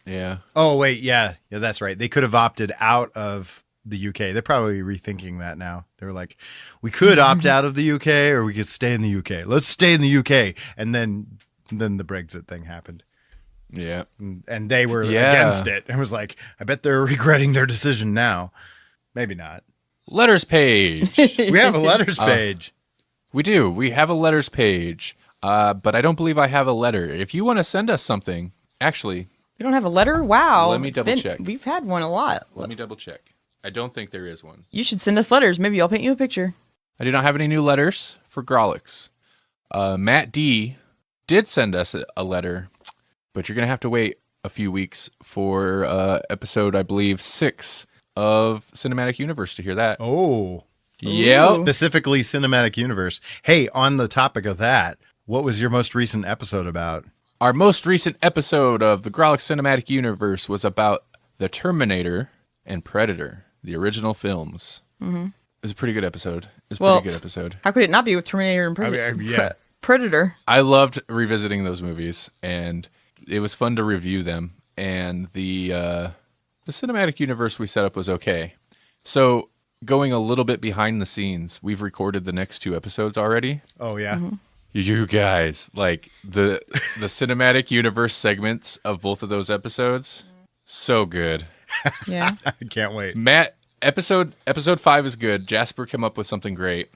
Yeah. Oh wait, yeah, that's right. They could have opted out of the UK. They're probably rethinking that now. They were like, we could opt out of the UK, or we could stay in the UK. Let's stay in the UK. And then the Brexit thing happened, Yeah. and they were Yeah. against it. And was like, I bet they're regretting their decision now. Maybe not. Letters page. We have a letters page. We do. We have a letters page. But I don't believe I have a letter. If you want to send us something, actually, You don't have a letter? Wow. Let me It's double check. We've had one a lot. let me double check. I don't think there is one. You should send us letters. Maybe I'll paint you a picture. I do not have any new letters for Grawlix. Matt D did send us a letter, but you're going to have to wait a few weeks for episode, I believe, 6 of Cinematic Universe to hear that. Oh, Yep. specifically Cinematic Universe. Hey, on the topic of that, what was your most recent episode about? Our most recent episode of the Grawlix Cinematic Universe was about the Terminator and Predator, the original films. Mm-hmm. was a pretty good episode. How could it not be with Terminator and Predator? Predator. I loved revisiting those movies, and it was fun to review them. And the cinematic universe we set up was okay. So going a little bit behind the scenes, we've recorded the next 2 episodes already. Oh yeah. Mm-hmm. You guys, like the cinematic universe segments of both of those episodes, so good. Yeah. I can't wait. Matt, episode 5 is good. Jasper came up with something great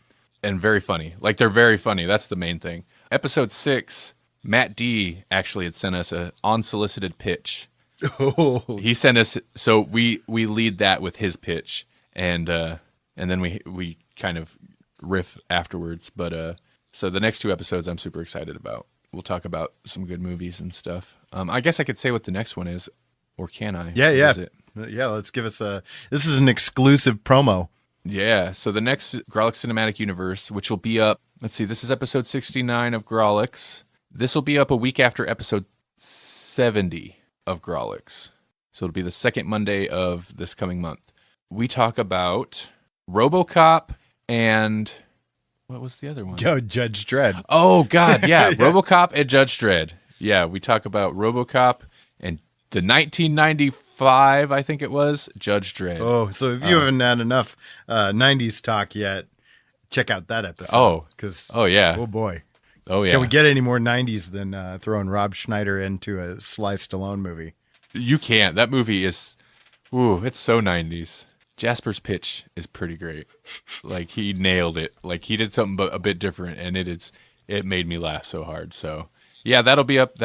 and very funny. Like, they're very funny. That's the main thing. Episode 6, Matt D actually had sent us an unsolicited pitch. Oh. He sent us, so we lead that with his pitch, and then we kind of riff afterwards. But so the next 2 episodes I'm super excited about. We'll talk about some good movies and stuff. I guess I could say what the next one is, or can I? Yeah. What is it? Yeah, let's give us this is an exclusive promo. Yeah, so the next Grawlix Cinematic Universe, which will be up, let's see, this is episode 69 of Grawlix. This will be up a week after episode 70 of Grawlix. So it'll be the second Monday of this coming month. We talk about RoboCop and what was the other one? Judge Dredd. Oh, God, yeah, RoboCop and Judge Dredd. Yeah, we talk about RoboCop and the 1995, I think it was, Judge Dredd. Oh, so if you haven't had enough 90s talk yet, check out that episode. Oh, yeah. Oh, boy. Oh, yeah. Can we get any more 90s than throwing Rob Schneider into a Sly Stallone movie? You can't. That movie is, it's so 90s. Jasper's pitch is pretty great. Like, he nailed it. Like, he did something a bit different, and it made me laugh so hard. So, yeah, that'll be up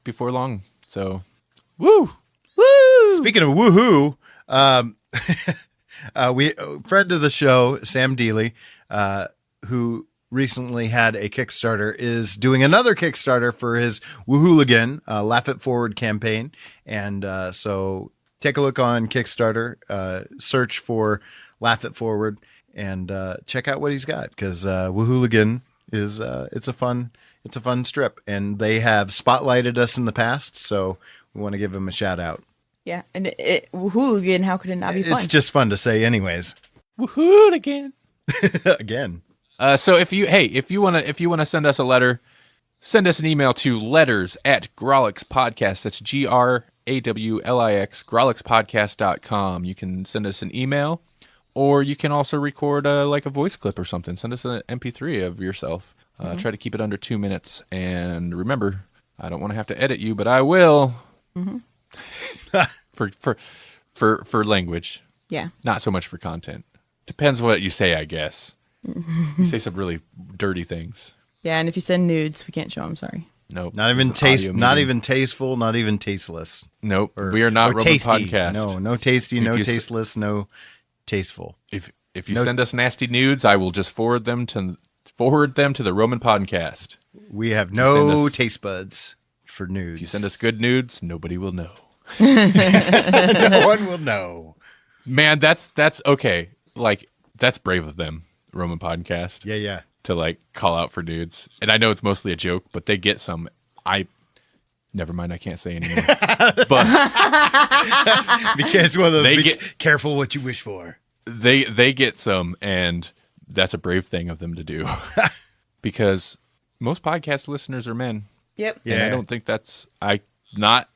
before long. So, woo! Speaking of woohoo, friend of the show, Sam Dealey, who recently had a Kickstarter, is doing another Kickstarter for his Woohooligan Laugh It Forward campaign. And so take a look on Kickstarter, search for Laugh It Forward, and check out what he's got, because Woohooligan is it's a fun strip, and they have spotlighted us in the past, so we want to give him a shout out. Yeah, and Woohooligan, how could it not be fun? It's just fun to say, anyways. Woohooligan. Again. So if you wanna send us a letter, send us an email to letters@grawlixpodcast. That's GRAWLIX, grawlixpodcast.com. You can send us an email, or you can also record like a voice clip or something. Send us an MP3 of yourself. Try to keep it under 2 minutes. And remember, I don't want to have to edit you, but I will. Mm-hmm. for language. Yeah. Not so much for content. Depends what you say, I guess. You say some really dirty things. Yeah, and if you send nudes, we can't show them. Sorry. Nope. Not even tasteful, not even tasteless. Nope. We are not Roman tasty. Podcast. No tasty, no tasteless, no tasteful. If you send us nasty nudes, I will just forward them to the Roman Podcast. We have no taste buds for nudes. If you send us good nudes, nobody will know. No one will know. Man, that's okay. Like, that's brave of them, Roman Podcast. Yeah. To like call out for nudes. And I know it's mostly a joke, but they get some. Never mind, I can't say anymore. But because it's one of those careful what you wish for. They get some, and that's a brave thing of them to do. Because most podcast listeners are men. Yep. Yeah. And I don't think that's not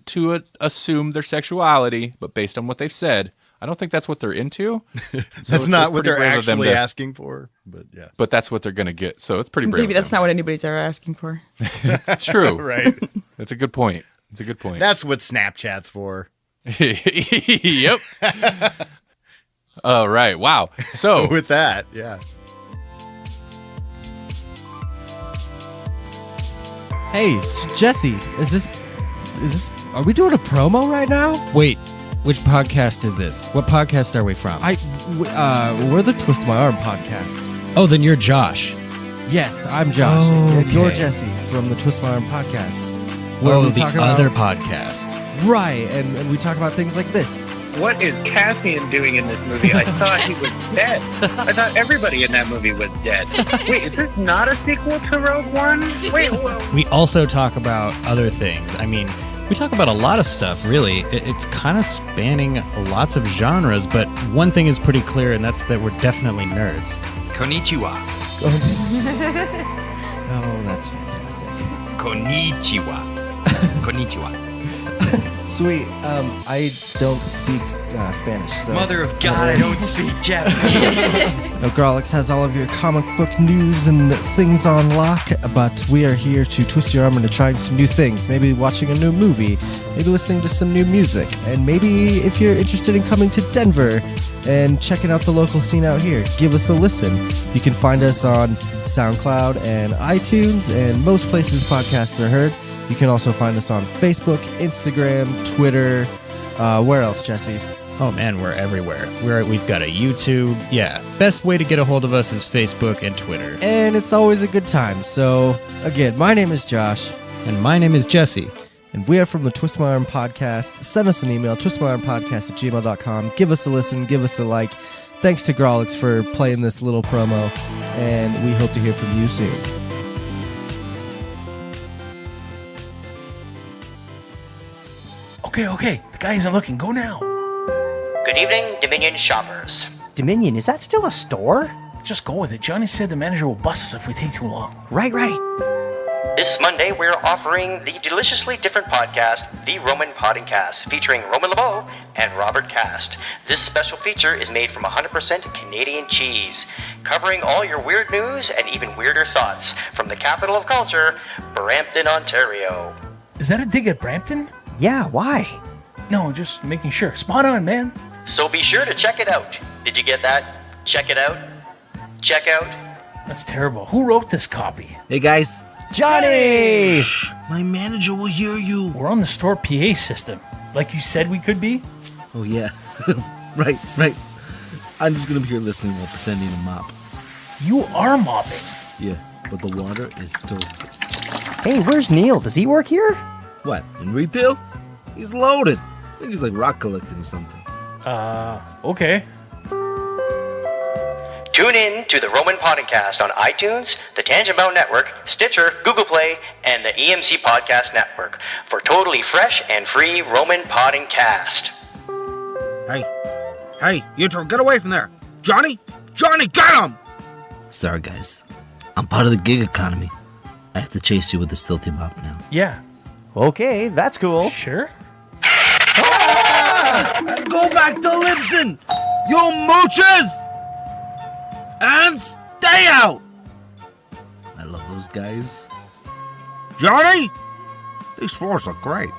to assume their sexuality, but based on what they've said, I don't think that's what they're into. So that's not what they're actually asking for, but yeah. But that's what they're going to get. So it's pretty brave. Maybe that's not what anybody's ever asking for. That's true. Right. That's a good point. That's what Snapchat's for. Yep. All right. Wow. So with that, yeah. Hey, Jesse, is this? Are we doing a promo right now? Wait, which podcast is this? What podcast are we from? We're the Twist My Arm podcast. Oh, then you're Josh. Yes, I'm Josh. Oh, And you're okay. Jesse from the Twist My Arm podcast. The other podcast. Right, and we talk about things like this. What is Cassian doing in this movie? I thought he was dead. I thought everybody in that movie was dead. Wait, is this not a sequel to Rogue One? Wait, whoa. We also talk about other things. I mean, We talk about a lot of stuff, really. It's kind of spanning lots of genres, but one thing is pretty clear, and that's that we're definitely nerds. Konnichiwa. Oh, that's fantastic. Konnichiwa. Konnichiwa. Sweet. I don't speak Spanish, so... Mother of God, I don't speak Japanese. Now, Grawlix has all of your comic book news and things on lock, but we are here to twist your arm into trying some new things. Maybe watching a new movie, maybe listening to some new music, and maybe if you're interested in coming to Denver and checking out the local scene out here, give us a listen. You can find us on SoundCloud and iTunes, and most places podcasts are heard. You can also find us on Facebook, Instagram, Twitter. Where else, Jesse? Oh man, we're everywhere. We've got a YouTube. Yeah, best way to get a hold of us is Facebook and Twitter. And it's always a good time. So, again, my name is Josh. And my name is Jesse. And we are from the Twist My Arm Podcast. Send us an email, twistmyarmpodcast@gmail.com. Give us a listen, give us a like. Thanks to Grawlix for playing this little promo. And we hope to hear from you soon. Okay, the guy isn't looking. Go now. Good evening, Dominion shoppers. Dominion, is that still a store? Just go with it. Johnny said the manager will bust us if we take too long. Right. This Monday, we're offering the deliciously different podcast, The Roman Podcast, featuring Roman LeBeau and Robert Cast. This special feature is made from 100% Canadian cheese, covering all your weird news and even weirder thoughts from the capital of culture, Brampton, Ontario. Is that a dig at Brampton? Yeah, why? No, just making sure. Spot on, man. So be sure to check it out. Did you get that? Check it out. Check out. That's terrible. Who wrote this copy? Hey, guys. Johnny! My manager will hear you. We're on the store PA system. Like you said we could be? Oh, yeah. Right. I'm just going to be here listening while pretending to mop. You are mopping. Yeah, but the water is still... Hey, where's Neil? Does he work here? What, in retail? He's loaded. I think he's like rock collecting or something. Okay. Tune in to the Roman Podcast on iTunes, the Tangent Bound Network, Stitcher, Google Play, and the EMC Podcast Network for totally fresh and free Roman Podcast. Hey, you two, get away from there. Johnny, get him! Sorry, guys. I'm part of the gig economy. I have to chase you with the stilty mop now. Yeah. Okay, that's cool. Sure. Go back to Libsyn, you mooches! And stay out! I love those guys. Johnny, these floors look great.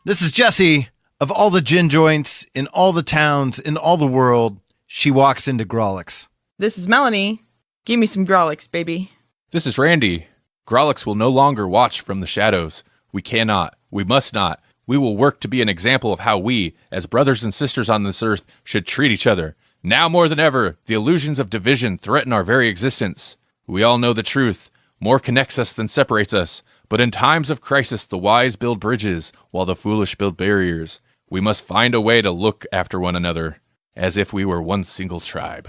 This is Jesse. Of all the gin joints in all the towns in all the world, she walks into Grawlix. This is Melanie. Give me some Grawlix, baby. This is Randy. Grawlix will no longer watch from the shadows. We cannot. We must not. We will work to be an example of how we, as brothers and sisters on this earth, should treat each other. Now more than ever, the illusions of division threaten our very existence. We all know the truth. More connects us than separates us. But in times of crisis, the wise build bridges, while the foolish build barriers. We must find a way to look after one another, as if we were one single tribe.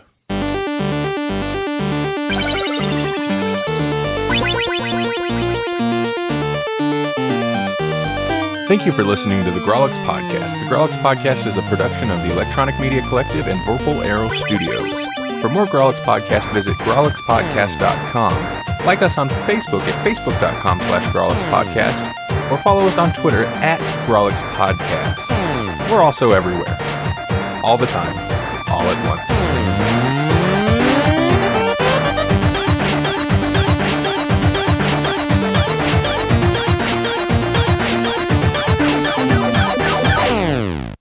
Thank you for listening to the Grawlix Podcast. The Grawlix Podcast is a production of the Electronic Media Collective and Vorpal Arrow Studios. For more Grawlix Podcast, visit grawlixpodcast.com. Like us on Facebook at facebook.com/grawlixpodcast, or follow us on Twitter at grawlixpodcast. We're also everywhere. All the time. All at once.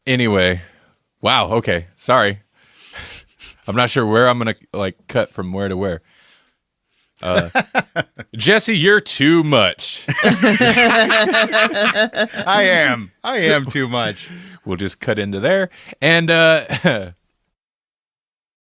Anyway, wow, okay, sorry. I'm not sure where I'm going to cut from where to where. Jesse, you're too much. I am too much. We'll just cut into there. And